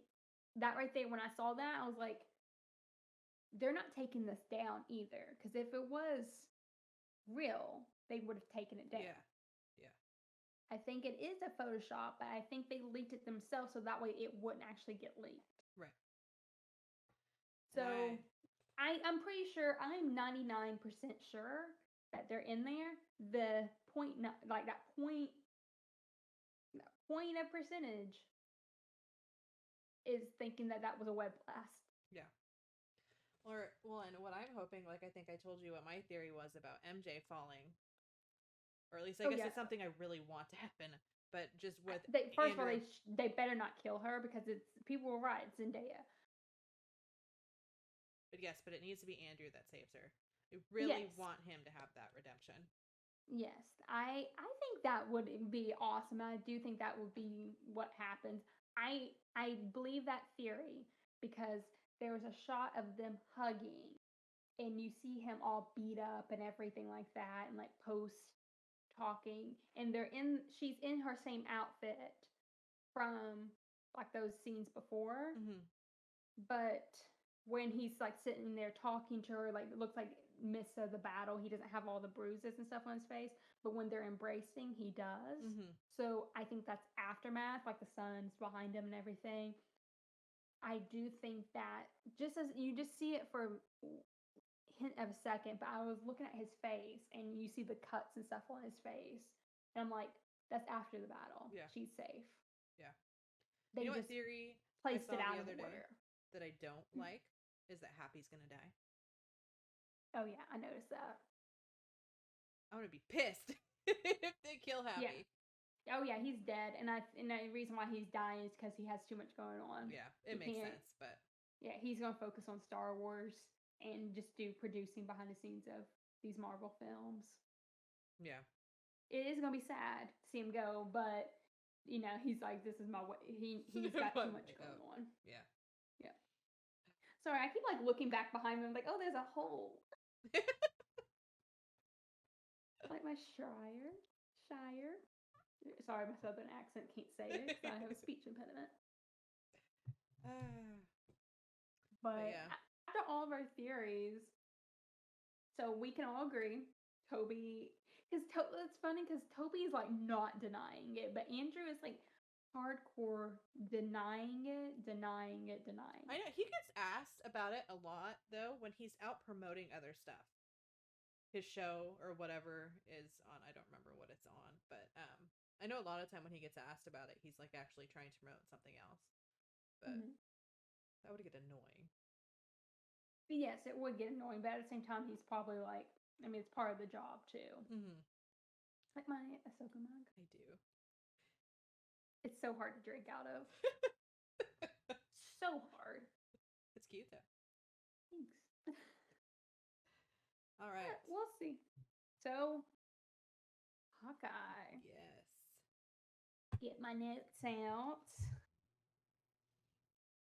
that right there, when I saw that, I was like, they're not taking this down either, because if it was real, they would have taken it down. Yeah. I think it is a Photoshop, but I think they leaked it themselves so that way it wouldn't actually get leaked. Right. So I'm pretty sure, I'm 99% sure that they're in there. The point, like that point of percentage is thinking that was a web blast. Yeah. Well, and what I'm hoping, like I think I told you what my theory was about MJ falling. Or at least I guess it's something I really want to happen. But just with first of all, they better not kill her because people were right, it's Zendaya. But yes, but it needs to be Andrew that saves her. I really want him to have that redemption. Yes, I think that would be awesome. I do think that would be what happens. I believe that theory because there was a shot of them hugging, and you see him all beat up and everything like that, and like post talking, and she's in her same outfit from like those scenes before, mm-hmm. but when he's like sitting there talking to her, like it looks like midst of the battle, he doesn't have all the bruises and stuff on his face, but when they're embracing, he does. Mm-hmm. So I think that's aftermath, like the sun's behind him and everything. I do think that just as you just see it for a hint of a second, but I was looking at his face and you see the cuts and stuff on his face, and I'm like, that's after the battle. Yeah. She's safe. Yeah. They You know what just theory I placed saw it out the of other day order. that I don't like is that Happy's gonna die. Oh yeah, I noticed that. I'm gonna be pissed if they kill Happy. Oh yeah, he's dead, and the reason why he's dying is because he has too much going on. Yeah, it He makes can't- sense, but Yeah, he's gonna focus on Star Wars and just do producing behind the scenes of these Marvel films. yeah. It is gonna be sad to see him go, but you know he's like, this is my way. He's got too much going on. Yeah. Sorry, I keep like looking back behind me. I'm like, oh, there's a hole. Like my Shire. Sorry, my southern accent can't say it because I have a speech impediment. But yeah. after all of our theories, so we can all agree, Toby, because it's funny because Toby is like not denying it, but Andrew is like hardcore denying it. I know he gets asked about it a lot though when he's out promoting other stuff. His show or whatever is on, I don't remember what it's on, but I know a lot of time when he gets asked about it, he's like actually trying to promote something else. But that would get annoying. But yes, it would get annoying, but at the same time, he's probably like, I mean, it's part of the job too. Mm-hmm. Like my Ahsoka mug. I do. It's so hard to drink out of. So hard. It's cute though. Thanks. All right. Yeah, we'll see. So, Hawkeye. Yes. Get my notes out.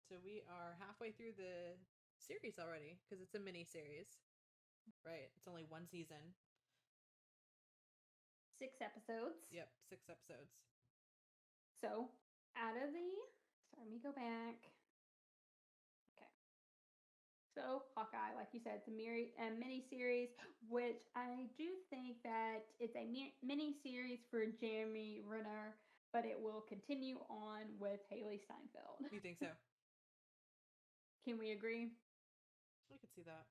So we are halfway through the series already because it's a mini series, right? It's only one season. 6 episodes. Yep, 6 episodes. So, out of the, let me go back. Okay. So, Hawkeye, like you said, it's a mini series, which I do think that it's a mini series for Jeremy Renner, but it will continue on with Haley Steinfeld. You think so? Can we agree? I could see that.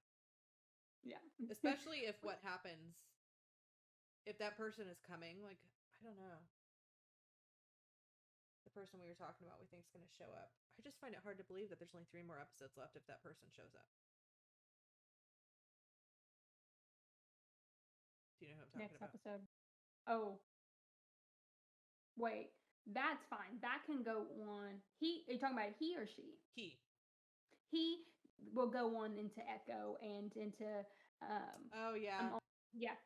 Yeah. Especially if what happens, if that person is coming, like, I don't know. The person we were talking about we think is going to show up. I just find it hard to believe that there's only 3 more episodes left if that person shows up. Do you know who I'm talking Next about? episode. Oh. Wait. That's fine. That can go on. Are you talking about he or she? He Will go on into Echo and into oh yeah.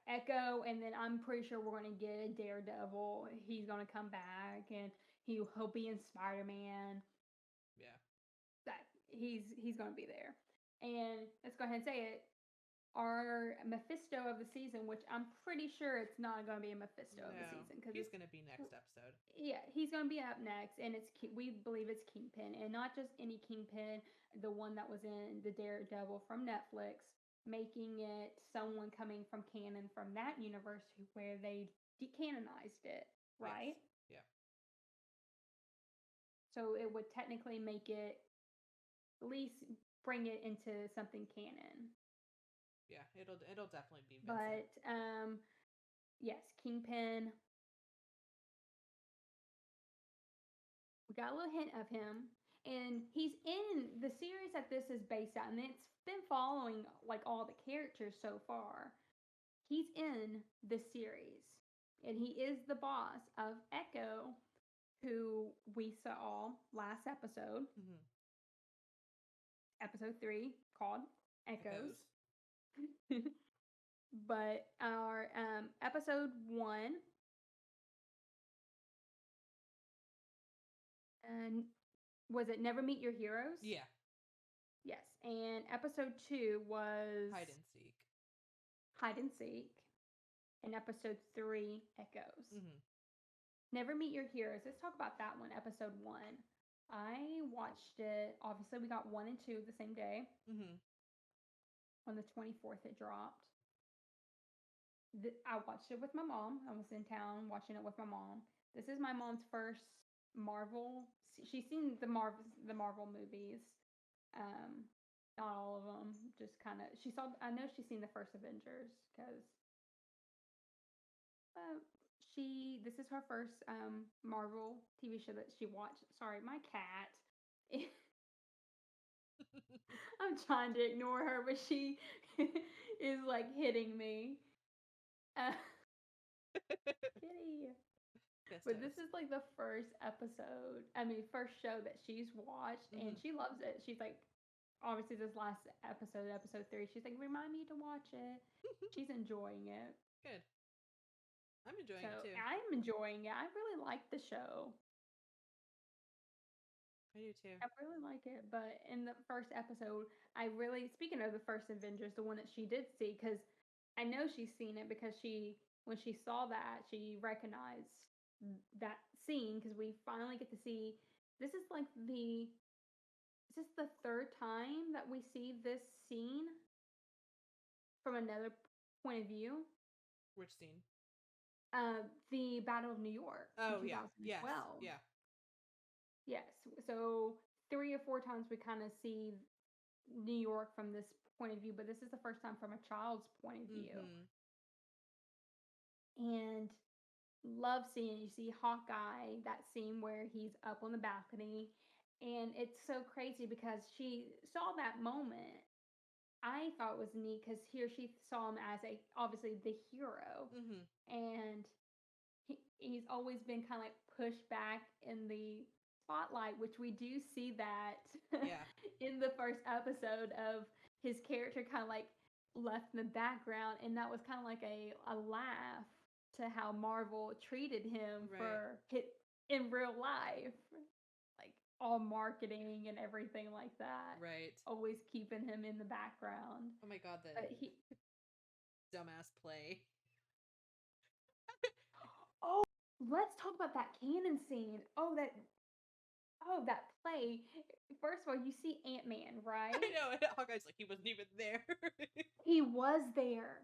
Echo, and then I'm pretty sure we're gonna get a Daredevil. He's gonna come back and he'll be in Spider-Man. Yeah. That he's gonna be there. And let's go ahead and say it. Our Mephisto of the season, which I'm pretty sure it's not going to be a Mephisto of the season because he's going to be next episode. Yeah, he's going to be up next, and we believe it's Kingpin, and not just any Kingpin, the one that was in the Daredevil from Netflix, making it someone coming from canon from that universe where they decanonized it, right? Yes. Yeah. So it would technically make it, at least bring it into something canon. Yeah, it'll definitely be Vincent. But yes, Kingpin. We got a little hint of him, and he's in the series that this is based on, and it's been following like all the characters so far. He's in this series, and he is the boss of Echo, who we saw last episode, episode 3, called Echoes. But our episode 1 and was it Never Meet Your Heroes? Yeah. Yes. And episode 2 was Hide and Seek. And episode 3, Echoes. Never Meet Your Heroes. Let's talk about that one, episode 1. I watched it. Obviously, we got 1 and 2 the same day. Mm-hmm. On the 24th, it dropped. I watched it with my mom. I was in town watching it with my mom. This is my mom's first Marvel. She's seen the Marvel movies. Not all of them. Just kind of. She saw. I know she's seen the first Avengers because this is her first Marvel TV show that she watched. Sorry, my cat. I'm trying to ignore her, but she is like hitting me. Kitty. But this is like the first episode. I mean, first show that she's watched, and she loves it. She's like, obviously, this last episode, episode 3, she's like, remind me to watch it. She's enjoying it. Good. I'm enjoying it too. I'm enjoying it. I really like the show. I do too. I really like it. But in the first episode, speaking of the first Avengers, the one that she did see, because I know she's seen it because when she saw that, she recognized that scene because we finally get to see, this is the third time that we see this scene from another point of view. Which scene? The Battle of New York. Oh, yeah. Yes. Yeah. Yes. So 3 or 4 times we kind of see New York from this point of view, but this is the first time from a child's point of view. And love seeing, you see Hawkeye, that scene where he's up on the balcony, and it's so crazy because she saw that moment. I thought it was neat because here she saw him as obviously the hero, and he's always been kind of like pushed back in the spotlight, which we do see that in the first episode of his character kind of like left in the background, and that was kind of like a laugh to how Marvel treated him for in real life, like all marketing and everything like that. Right. Always keeping him in the background. Oh my God, the dumbass play. Oh, let's talk about that cannon scene. That play. First of all, you see Ant-Man, right? I know. Hawkeye's like, he wasn't even there. He was there.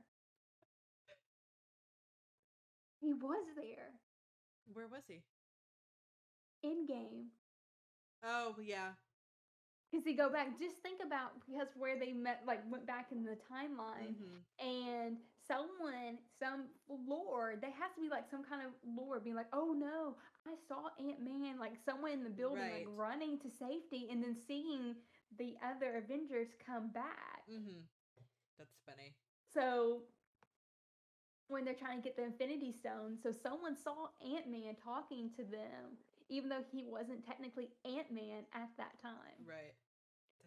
He was there. Where was he? Endgame. Oh, yeah. Because he go back, just think about, because where they met, like went back in the timeline, and some lore, there has to be like some kind of lore being like, oh no, I saw Ant-Man, like someone in the building like running to safety, and then seeing the other Avengers come back. That's funny. So when they're trying to get the Infinity Stone, so someone saw Ant-Man talking to them, even though he wasn't technically Ant-Man at that time. Right.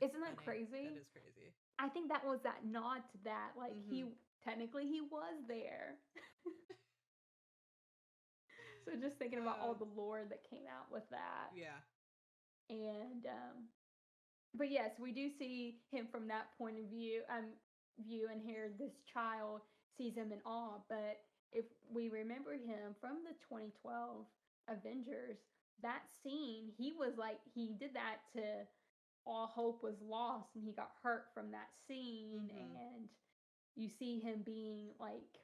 Isn't that crazy? That is crazy. I think that was that nod to that. Like, he was there. So just thinking about all the lore that came out with that. Yeah. And, but yes, we do see him from that point of view, and here this child sees him in awe. But if we remember him from the 2012 Avengers, that scene, he did that to all hope was lost, and he got hurt from that scene. And you see him being like,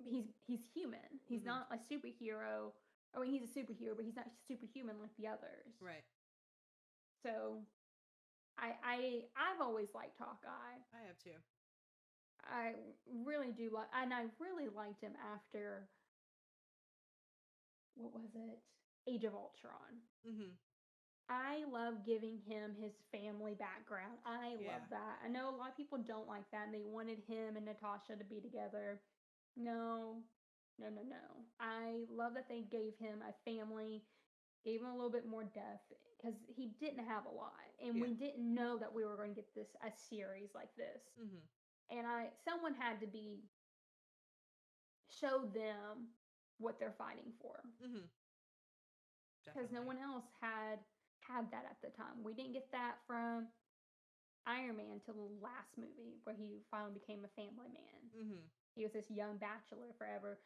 he's human. He's not a superhero. I mean, he's a superhero, but he's not superhuman like the others. Right. So I've always liked Hawkeye. I have too. I really do like, and I really liked him after, what was it? Age of Ultron. I love giving him his family background. I love that. I know a lot of people don't like that, and they wanted him and Natasha to be together. No. I love that they gave him a family, gave him a little bit more depth, because he didn't have a lot, and we didn't know that we were going to get a series like this. And someone had to show them what they're fighting for. Because no one else had that at the time. We didn't get that from Iron Man till the last movie, where he finally became a family man. He was this young bachelor forever.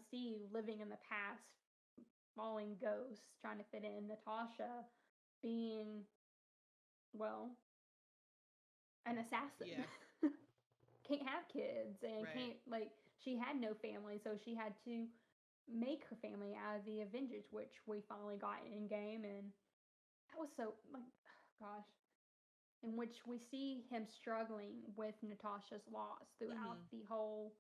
Steve living in the past, falling ghosts trying to fit in. Natasha being, well, an assassin. Yeah. Can't have kids and Right. can't, like, she had no family, so she had to make her family out of the Avengers, which we finally got in game, and that was so, like, gosh, in which we see him struggling with Natasha's loss throughout Mhm. the whole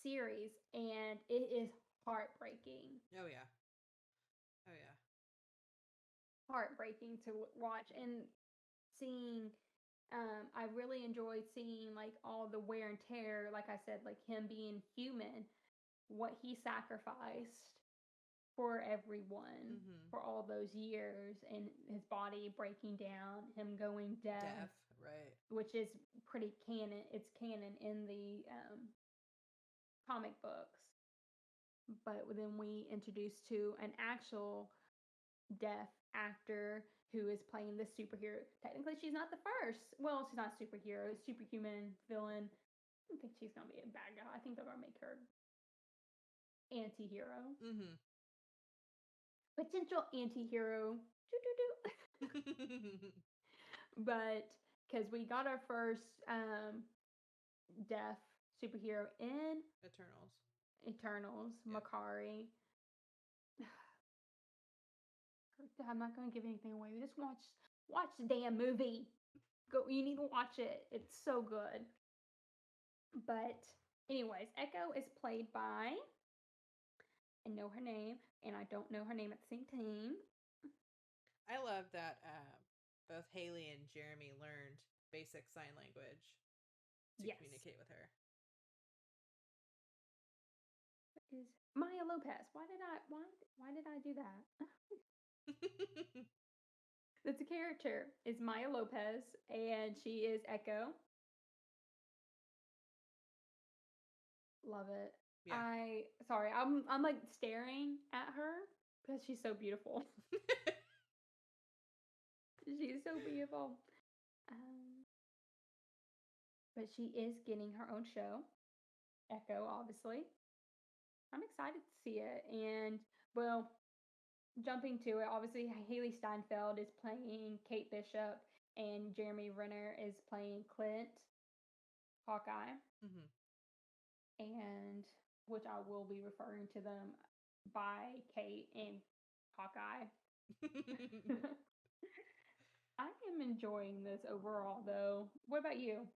series, and it is heartbreaking. Oh yeah. Oh yeah. Heartbreaking to watch, and seeing I really enjoyed seeing like all the wear and tear, like I said, like him being human, what he sacrificed for everyone Mhm. for all those years, and his body breaking down, him going deaf, Deaf. Right. which is pretty canon. It's canon in the comic books. But then we introduced to an actual deaf actor who is playing this superhero. Technically, she's not the first. Well, she's not a superhero, superhuman villain. I don't think she's gonna be a bad guy. I think they're gonna make her anti-hero, Mhm. potential anti-hero. But because we got our first deaf superhero in Eternals. Eternals, Yep. Makari. I'm not gonna give anything away. Just watch the damn movie. Go, you need to watch it. It's so good. But anyways, Echo is played by, I know her name, and I don't know her name at the same time. I love that both Haley and Jeremy learned basic sign language to Yes. communicate with her. Is Maya Lopez. Why did I do that? That's a character. Is Maya Lopez, and she is Echo. Love it. Yeah. I'm like staring at her because she's so beautiful. She's so beautiful. But she is getting her own show, Echo, obviously. I'm excited to see it. And, well, jumping to it, obviously, Haley Steinfeld is playing Kate Bishop, and Jeremy Renner is playing Clint, Hawkeye. Mhm. And, which I will be referring to them by Kate and Hawkeye. I am enjoying this overall, though. What about you?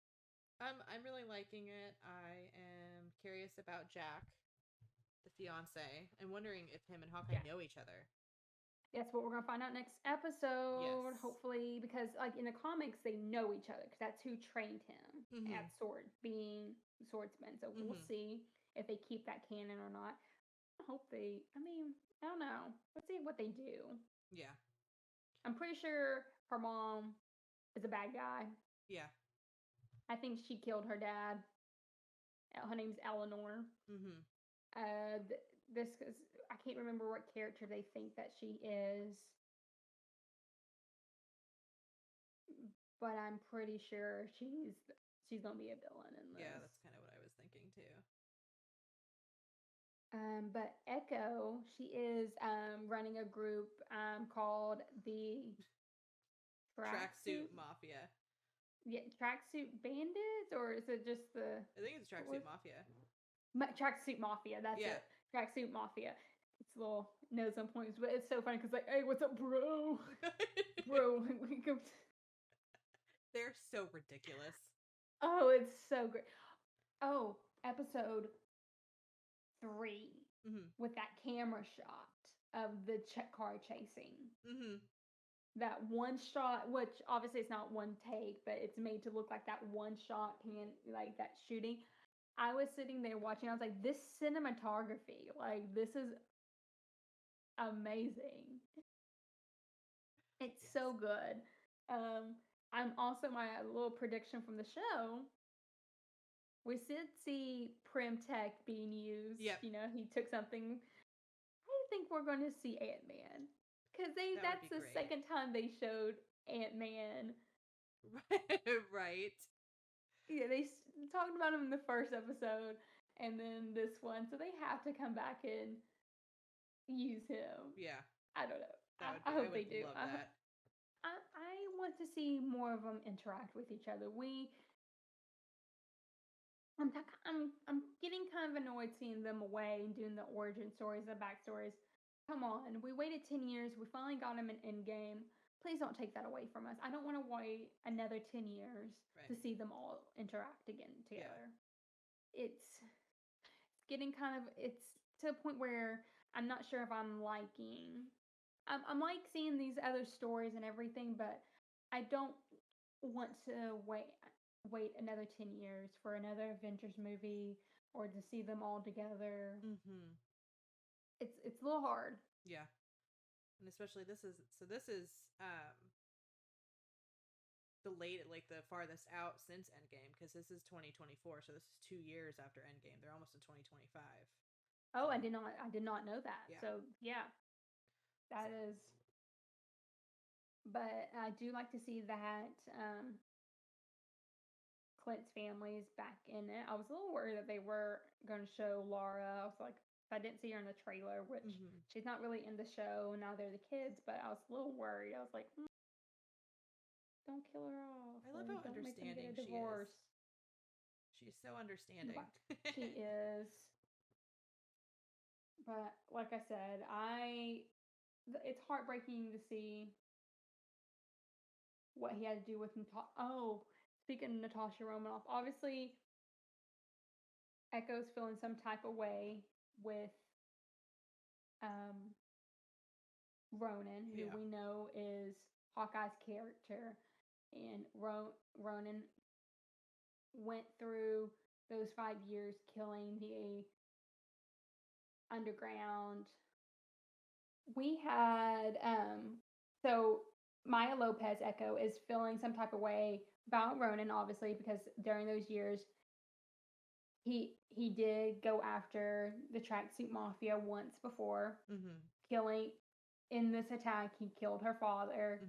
I'm really liking it. I am curious about Jack, the fiance, and wondering if him and Hawkeye know each other. That's what we're gonna find out next episode, Yes. hopefully, because like in the comics they know each other because that's who trained him at being swordsman. So we'll see if they keep that canon or not. I hope they. I mean, I don't know. Let's see what they do. Yeah. I'm pretty sure her mom is a bad guy. Yeah. I think she killed her dad. Her name's Eleanor. This is, I can't remember what character they think that she is, but I'm pretty sure she's gonna be a villain in this. Yeah, that's kind of what I was thinking too. But Echo, she is running a group called the Tracksuit Mafia. Yeah, Tracksuit Bandits, or is it just the? I think it's Tracksuit Mafia. Tracksuit Mafia. That's Yeah. it. Tracksuit Mafia. It's a little nose on points, but it's so funny because like, hey, what's up, bro? Bro, we go. They're so ridiculous. Oh, it's so great. Oh, episode 3 with that camera shot of the car chasing. That one shot, which obviously it's not one take, but it's made to look like that one shot can like that shooting. I was sitting there watching. I was like, this cinematography, like this is amazing. It's so good. I'm also my little prediction from the show. We did see Prim Tech being used. Yep. You know, he took something. I think we're going to see Ant-Man because that's the second time they showed Ant-Man. Right. Yeah, they talked about him in the first episode and then this one, so they have to come back in use him. Yeah. I don't know. That would I be, I hope they would do. love that. I want to see more of them interact with each other. I'm getting kind of annoyed seeing them away and doing the origin stories, the backstories. Come on, we waited 10 years. We finally got him an Endgame. Please don't take that away from us. I don't want to wait another 10 years to see them all interact again together. Yeah. It's getting kind of, it's to a point where I'm not sure if I'm liking. I'm like seeing these other stories and everything, but I don't want to wait another 10 years for another Avengers movie or to see them all together. Mm-hmm. It's a little hard. Yeah. And especially this is the farthest out since Endgame, because this is 2024, so this is 2 years after Endgame. They're almost in 2025. Oh, I did not know that. Yeah. So yeah, that is. But I do like to see that Clint's family is back in it. I was a little worried that they were going to show Laura. I was like, I didn't see her in the trailer, which she's not really in the show. Now they're the kids, but I was a little worried. I was like, don't kill her off. I love how don't understanding make them get a divorce. She's so understanding. She is. But like I said, it's heartbreaking to see what he had to do with Natasha. Oh, speaking of Natasha Romanoff, obviously Echo's feeling some type of way with Ronan, who we know is Hawkeye's character, and Ronan went through those 5 years killing the underground. We had so Maya Lopez Echo is feeling some type of way about Ronan, obviously, because during those years he did go after the tracksuit mafia once before, killing. In this attack, he killed her father.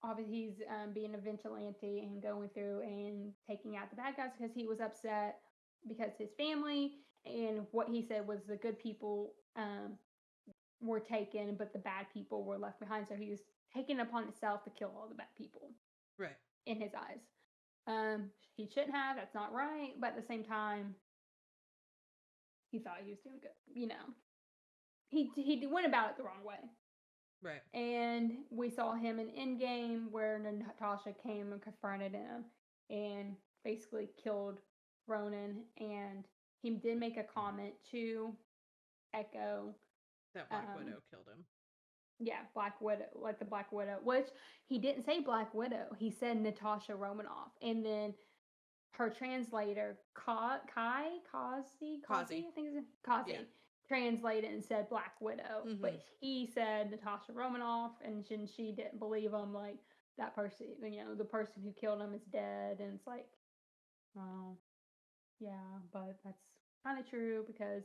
Obviously, he's being a vigilante and going through and taking out the bad guys because he was upset because his family and what he said was the good people were taken, but the bad people were left behind. So he was taking it upon himself to kill all the bad people. Right. In his eyes. He shouldn't have. That's not right. But at the same time, he thought he was doing good. You know, he went about it the wrong way. Right. And we saw him in Endgame where Natasha came and confronted him and basically killed Ronan. And he did make a comment to Echo that Black Widow killed him. Yeah, Black Widow, like the Black Widow, which he didn't say Black Widow. He said Natasha Romanoff. And then her translator, Kazi, I think it's Kazi, translated and said Black Widow. But he said Natasha Romanoff, and she didn't believe him. Like, that person, you know, the person who killed him is dead. And it's like, oh, yeah, but that's kind of true because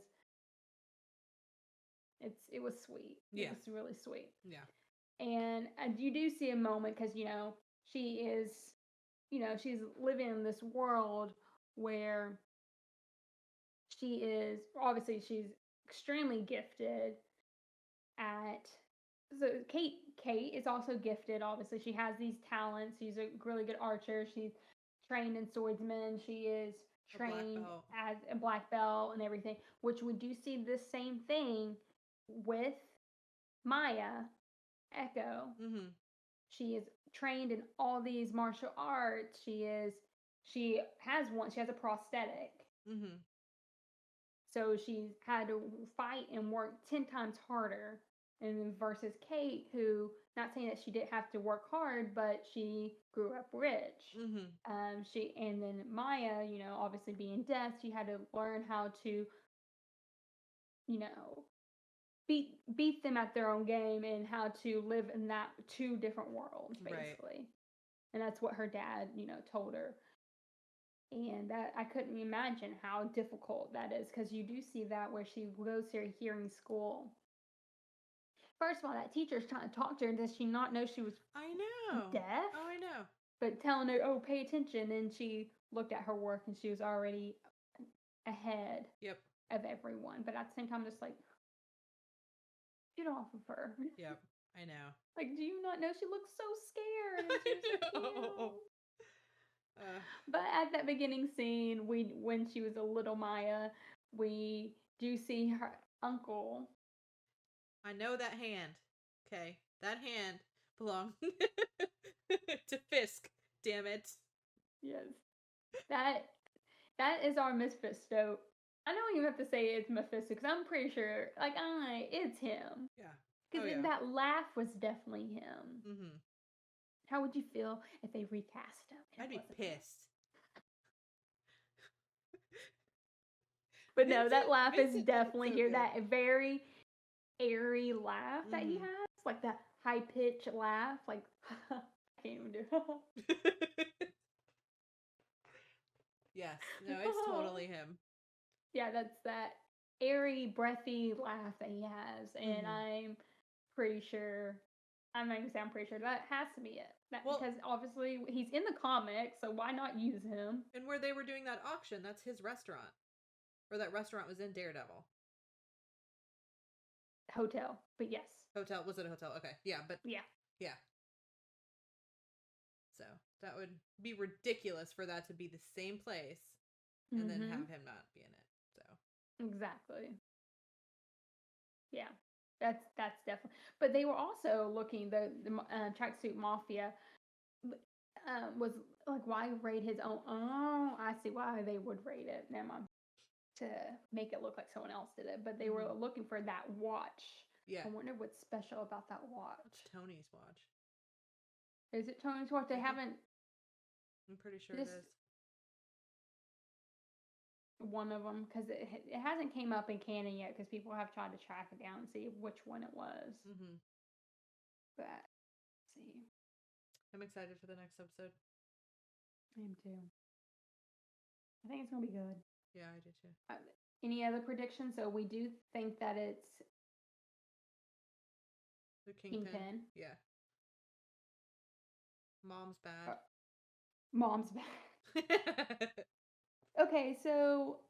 it was sweet. Yeah. It was really sweet. Yeah. And you do see a moment because, you know, she is, you know, she's living in this world where she's extremely gifted at, so Kate is also gifted, obviously. She has these talents. She's a really good archer. She's trained in swordsman. She is trained as a black belt and everything, which we do see this same thing with Maya Echo. She is trained in all these martial arts. She has a prosthetic. So she's had to fight and work 10 times harder. And versus Kate, who, not saying that she didn't have to work hard, but she grew up rich. And then Maya, you know, obviously being deaf, she had to learn how to, you know, beat them at their own game and how to live in that two different worlds, basically. Right. And that's what her dad, you know, told her. And that I couldn't imagine how difficult that is, because you do see that where she goes to a hearing school. First of all, that teacher's trying to talk to her. Does she not know she was deaf? Oh, I know. But telling her, oh, pay attention. And she looked at her work and she was already ahead of everyone. But at the same time, just like, Get off of her. Yep, I know. Like, do you not know she looks so scared? And she was so cute. But at that beginning scene, when she was a little Maya, we do see her uncle. I know that hand. Okay, that hand belonged to Fisk. Damn it. Yes, that is our Mephisto. I don't even have to say it's Mephisto because I'm pretty sure, like, it's him. Yeah. Because that laugh was definitely him. Mm-hmm. How would you feel if they recast him? I'd be pissed. But no, that laugh is definitely here. That very airy laugh that he has, like that high pitched laugh, like I can't even do it. Yes, no, it's totally him. Yeah, that's that airy, breathy laugh that he has, and I'm pretty sure. I'm not gonna say I'm pretty sure that has to be it. Because obviously he's in the comics, so why not use him? And where they were doing that auction, that's his restaurant. Or that restaurant was in Daredevil. Hotel, but yes. Hotel, was it a hotel? Okay, yeah, but yeah. So that would be ridiculous for that to be the same place and then have him not be in it. So exactly. Yeah, that's definitely. But they were also looking the Tracksuit Mafia was like, why raid his own? Oh, I see why they would raid it. Never mind. To make it look like someone else did it, but they were looking for that watch. Yeah. I wonder what's special about that watch. It's Tony's watch. Is it Tony's watch? They haven't. I'm pretty sure it is. One of them, because it hasn't came up in canon yet, because people have tried to track it down and see which one it was. But let's see. I'm excited for the next episode. I am too. I think it's gonna be good. Yeah, I do too. Any other predictions? So we do think that it's the Kingpin. Yeah. Mom's bad. Mom's bad. Okay, so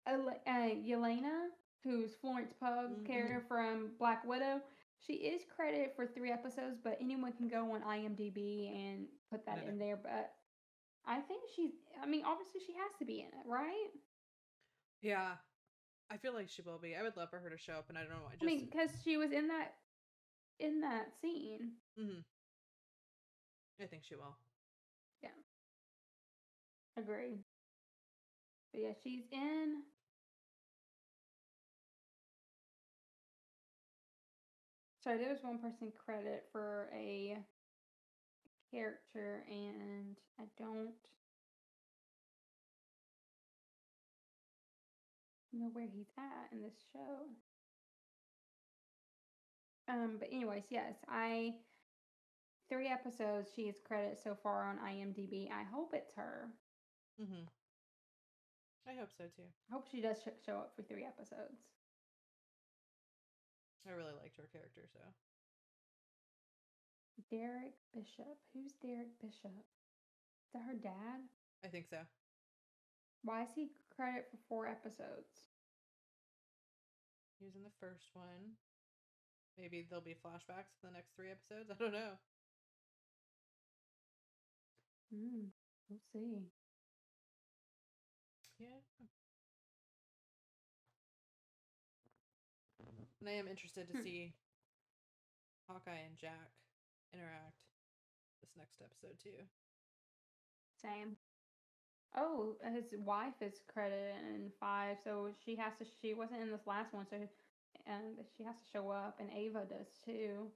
Yelena, who's Florence Pugh character from Black Widow, she is credited for 3 episodes, but anyone can go on IMDb and put that in there. But I think obviously she has to be in it, right? Yeah, I feel like she will be. I would love for her to show up, and I don't know why. I mean, because she was in that scene. I think she will. Yeah. Agree. But yeah, she's in. Sorry, there was one person credit for a character, and I don't know where he's at in this show. But anyways, yes, 3 episodes she is credited so far on IMDb. I hope it's her. I hope so too. I hope she does show up for 3 episodes. I really liked her character, so. Derek Bishop. Who's Derek Bishop? Is that her dad? I think so. Why is he credited for 4 episodes? He was in the first one. Maybe there'll be flashbacks for the next 3 episodes. I don't know. We'll see. Yeah. And I am interested to see Hawkeye and Jack interact this next episode too. Same. Oh, his wife is credited in 5, so she wasn't in this last one, so she has to show up, and Ava does too.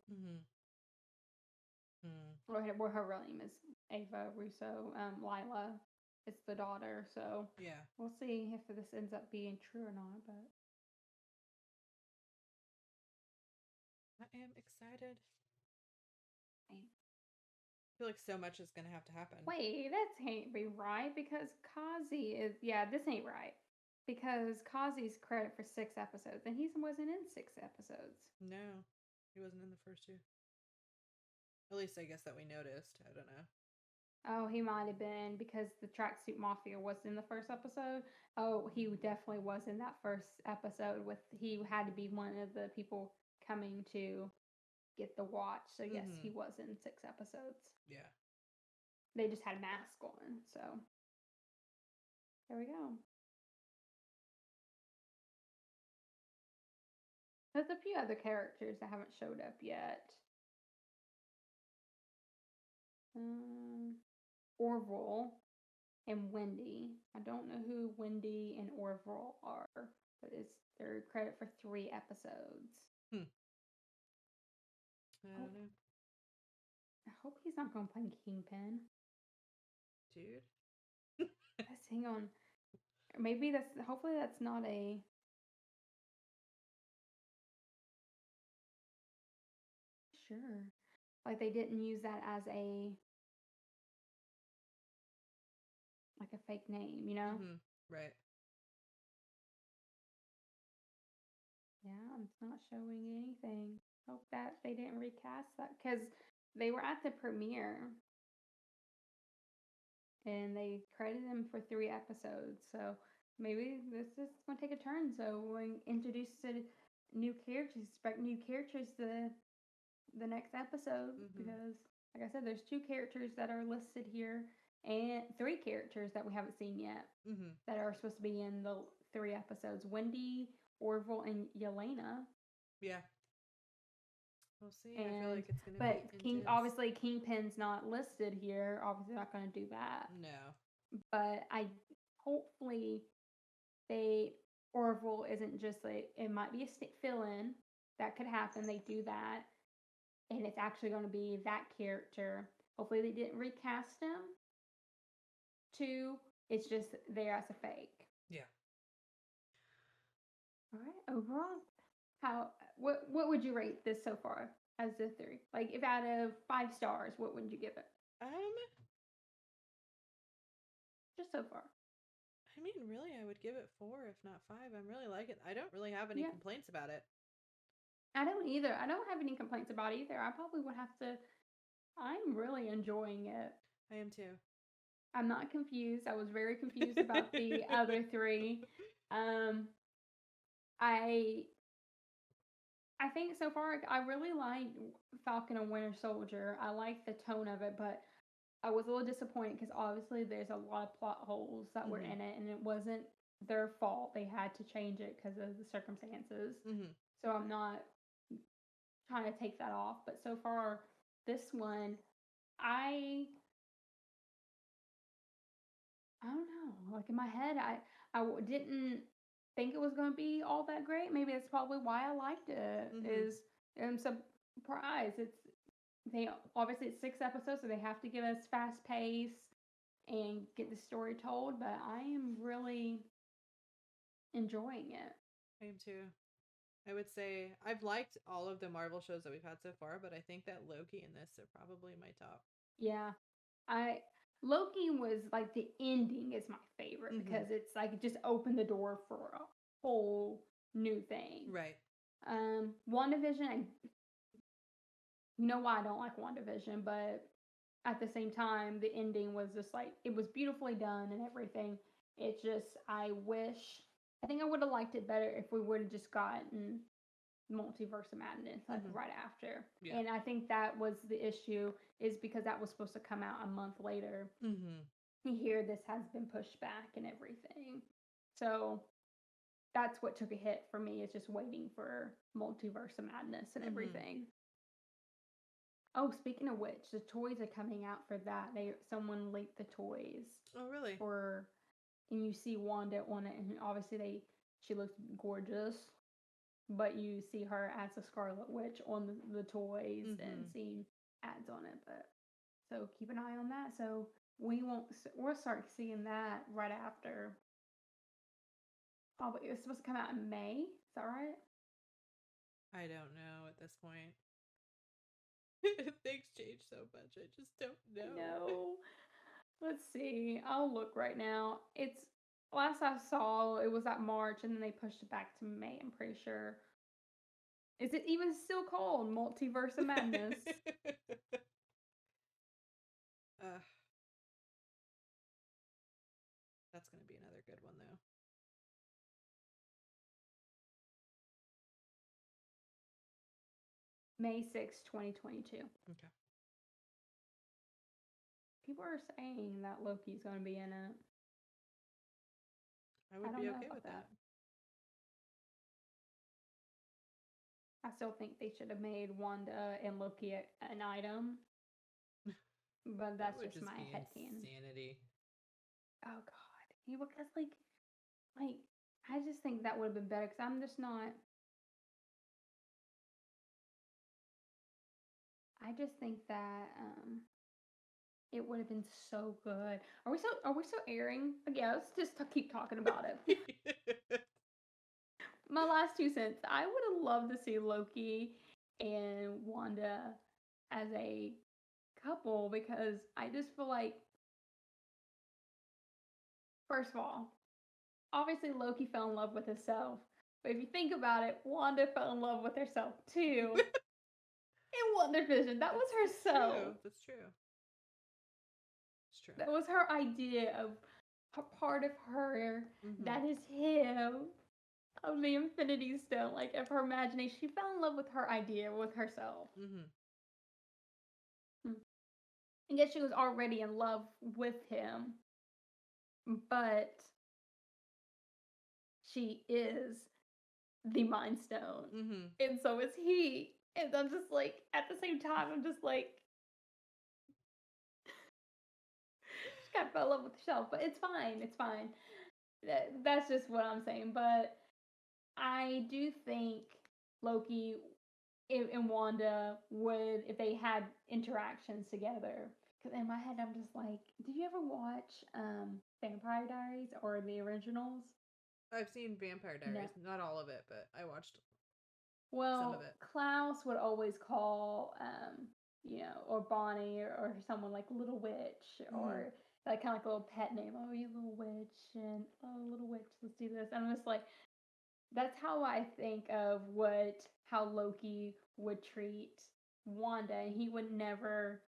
Well, her real name is Ava Russo. Lila is the daughter, so yeah, we'll see if this ends up being true or not. But I am excited. I feel like so much is gonna have to happen. Wait, that can't be right, because Kazi is. Yeah, this ain't right, because Kazi's credit for 6 episodes, and he wasn't in 6 episodes. No, he wasn't in the first 2. At least I guess that we noticed. I don't know. Oh, he might have been because the Tracksuit Mafia was in the first episode. Oh, he definitely was in that first episode. With he had to be one of the people coming to get the watch. So yes, he was in 6 episodes. Yeah. They just had a mask on. So there we go. There's a few other characters that haven't showed up yet. Orville and Wendy. I don't know who Wendy and Orville are, but they're credit for 3 episodes. I don't know. I hope he's not going to play Kingpin. Dude. Let's hang on. Maybe hopefully that's not a... Sure. Like they didn't use that as like a fake name, you know? Right. Yeah, it's not showing anything. Hope that they didn't recast that because they were at the premiere and they credited them for 3 episodes. So maybe this is going to take a turn. So we're introduced to new characters. Expect new characters the next episode because, like I said, there's 2 characters that are listed here and 3 characters that we haven't seen yet that are supposed to be in the 3 episodes. Wendy, Orville, and Yelena. Yeah. We'll see. I feel like it's going to be intense. Obviously Kingpin's not listed here. Obviously not going to do that. No. But hopefully Orville isn't just like, it might be a fill-in. That could happen. They do that. And it's actually going to be that character. Hopefully they didn't recast him. 2, it's just there as a fake. Yeah. All right. Overall, what would you rate this so far as a 3? Like, if out of 5 stars, what would you give it? Just so far. I mean, really, I would give it 4, if not 5. I'm really liking it. I don't really have any complaints about it. I don't either. I don't have any complaints about it either. I probably would have to. I'm really enjoying it. I am too. I'm not confused. I was very confused about the other 3. I think so far I really like Falcon and Winter Soldier. I like the tone of it, but I was a little disappointed because obviously there's a lot of plot holes that were in it, and it wasn't their fault. They had to change it because of the circumstances. So I'm not trying to take that off. But so far, this one, I don't know. Like in my head, I didn't think it was going to be all that great. Maybe that's probably why I liked it. I'm surprised. Obviously it's 6 episodes, so they have to give us fast pace and get the story told. But I am really enjoying it. I am too. I would say I've liked all of the Marvel shows that we've had so far, but I think that Loki and this are probably my top. Yeah, Loki was like the ending is my favorite because it's like it just opened the door for a whole new thing. Right. WandaVision, you know why I don't like WandaVision, but at the same time, the ending was just like, it was beautifully done and everything. It's just, I think I would have liked it better if we would have just gotten Multiverse of Madness like right after. Yeah. And I think that was the issue, is because that was supposed to come out a month later. Here, this has been pushed back and everything. So that's what took a hit for me, is just waiting for Multiverse of Madness and everything. Oh, speaking of which, the toys are coming out for that. Someone leaked the toys. Oh, really? And you see Wanda on it, and obviously she looks gorgeous. But you see her as a Scarlet Witch on the toys and seeing ads on it. But so keep an eye on that. So we'll start seeing that right after. Oh, but it's supposed to come out in May. Is that right? I don't know at this point. Things change so much. I just don't know. No. Let's see. I'll look right now. Last I saw, it was at March, and then they pushed it back to May, I'm pretty sure. Is it even still called Multiverse of Madness? May 6th, 2022. Okay. People are saying that Loki's going to be in it. I would don't be know okay about with that. I still think they should have made Wanda and Loki an item. But that's That would just my be headcanon. insanity. Oh God, because like I just think that would have been better because I'm just not. I just think that it would have been so good. Are we so airing? Yeah, let's just keep talking about it. My last 2 cents. I would have loved to see Loki and Wanda as a couple because I just feel like, first of all, obviously Loki fell in love with himself. But if you think about it, Wanda fell in love with herself too. In WandaVision, that was herself. True. That's true. It's true. That was her idea of a part of her that is him, of the Infinity Stone, like of her imagination. She fell in love with her idea, with herself. I guess she was already in love with him, but she is the Mind Stone, and so is he. And I'm just like, at the same time, I'm just like, she kind of fell in love with herself, but it's fine. It's fine. That's just what I'm saying. But I do think Loki and Wanda would, if they had interactions together. Because in my head, I'm just like, did you ever watch Vampire Diaries or the originals? I've seen Vampire Diaries. No. Not all of it, but I watched some of it. Klaus would always call, or Bonnie or someone like Little Witch, or like kind of like a little pet name. Oh, you little witch, and oh, little witch, let's do this. And I'm just like, that's how I think of how Loki would treat Wanda. And he would never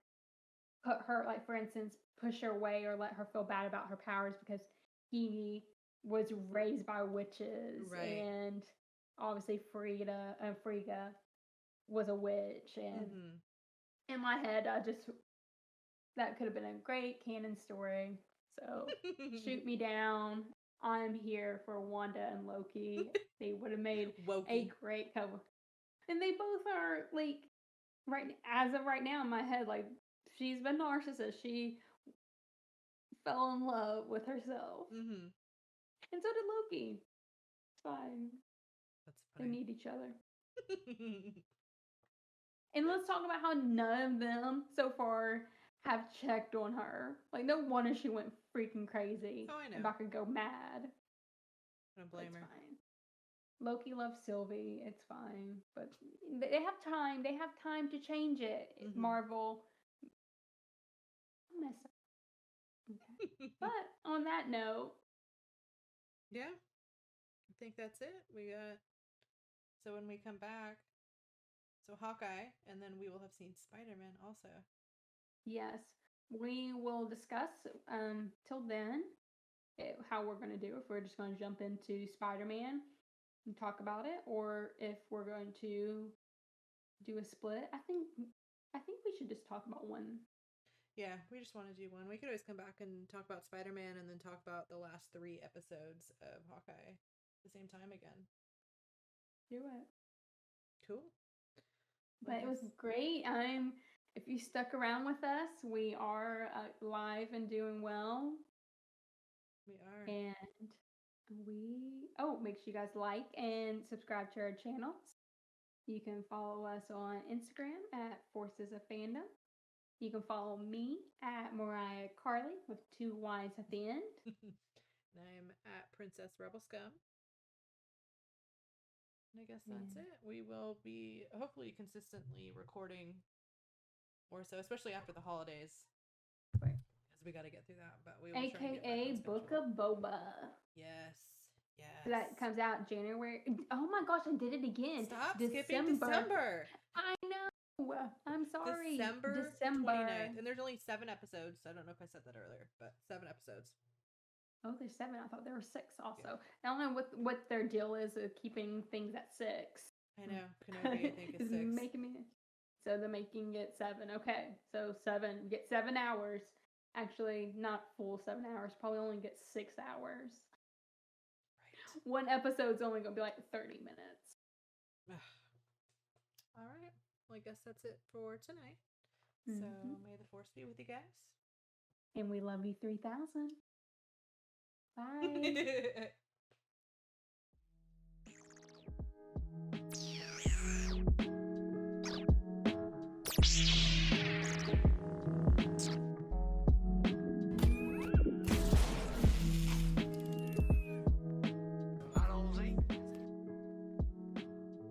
put her, like, for instance, push her away or let her feel bad about her powers because he was raised by witches. Right. And obviously Frigga was a witch. And in my head, that could have been a great canon story. So shoot me down. I'm here for Wanda and Loki. They would have made a great couple. And they both are, like, as of right now in my head, like, she's been narcissist. She fell in love with herself. And so did Loki. It's fine. That's funny. They need each other. And let's talk about how none of them so far have checked on her. Like, no wonder she went freaking crazy. Oh, I know. And about to go mad. I don't blame her. Fine. Loki loves Sylvie. It's fine. But they have time. They have time to change it. Marvel. Mess up. Okay. But on that note. Yeah. I think that's it. So when we come back, so Hawkeye, and then we will have seen Spider-Man also. Yes. We will discuss till then how we're going to do, if we're just going to jump into Spider-Man and talk about it, or if we're going to do a split. I think we should just talk about one. Yeah, we just want to do one. We could always come back and talk about Spider-Man and then talk about the last 3 episodes of Hawkeye at the same time again. Do it. Cool. But it was great. If you stuck around with us, we are live and doing well. We are. And make sure you guys like and subscribe to our channels. You can follow us on Instagram at Forces of Fandom. You can follow me at Mariah Carly with 2 Y's at the end. And I'm at Princess Rebel Scum. And I guess that's it. We will be hopefully consistently recording more so, especially after the holidays. Right. Because we got to get through that. But we will try and get AKA Book of Boba. Yes. Yes. That comes out January. Oh my gosh, I did it again. Stop skipping December. I know. I'm sorry. December 29th. And there's only 7 episodes. So I don't know if I said that earlier, but 7 episodes. Oh, there's 7. I thought there were 6 also. Yeah. I don't know what their deal is of keeping things at 6. I know. Kenobi, I think, is 6. Making me So they're making it 7. Okay, so 7, get 7 hours. Actually, not full 7 hours. Probably only get 6 hours. Right. One episode's only gonna be like 30 minutes. All right. Well, I guess that's it for tonight. So may the force be with you guys. And we love you 3000. Bye.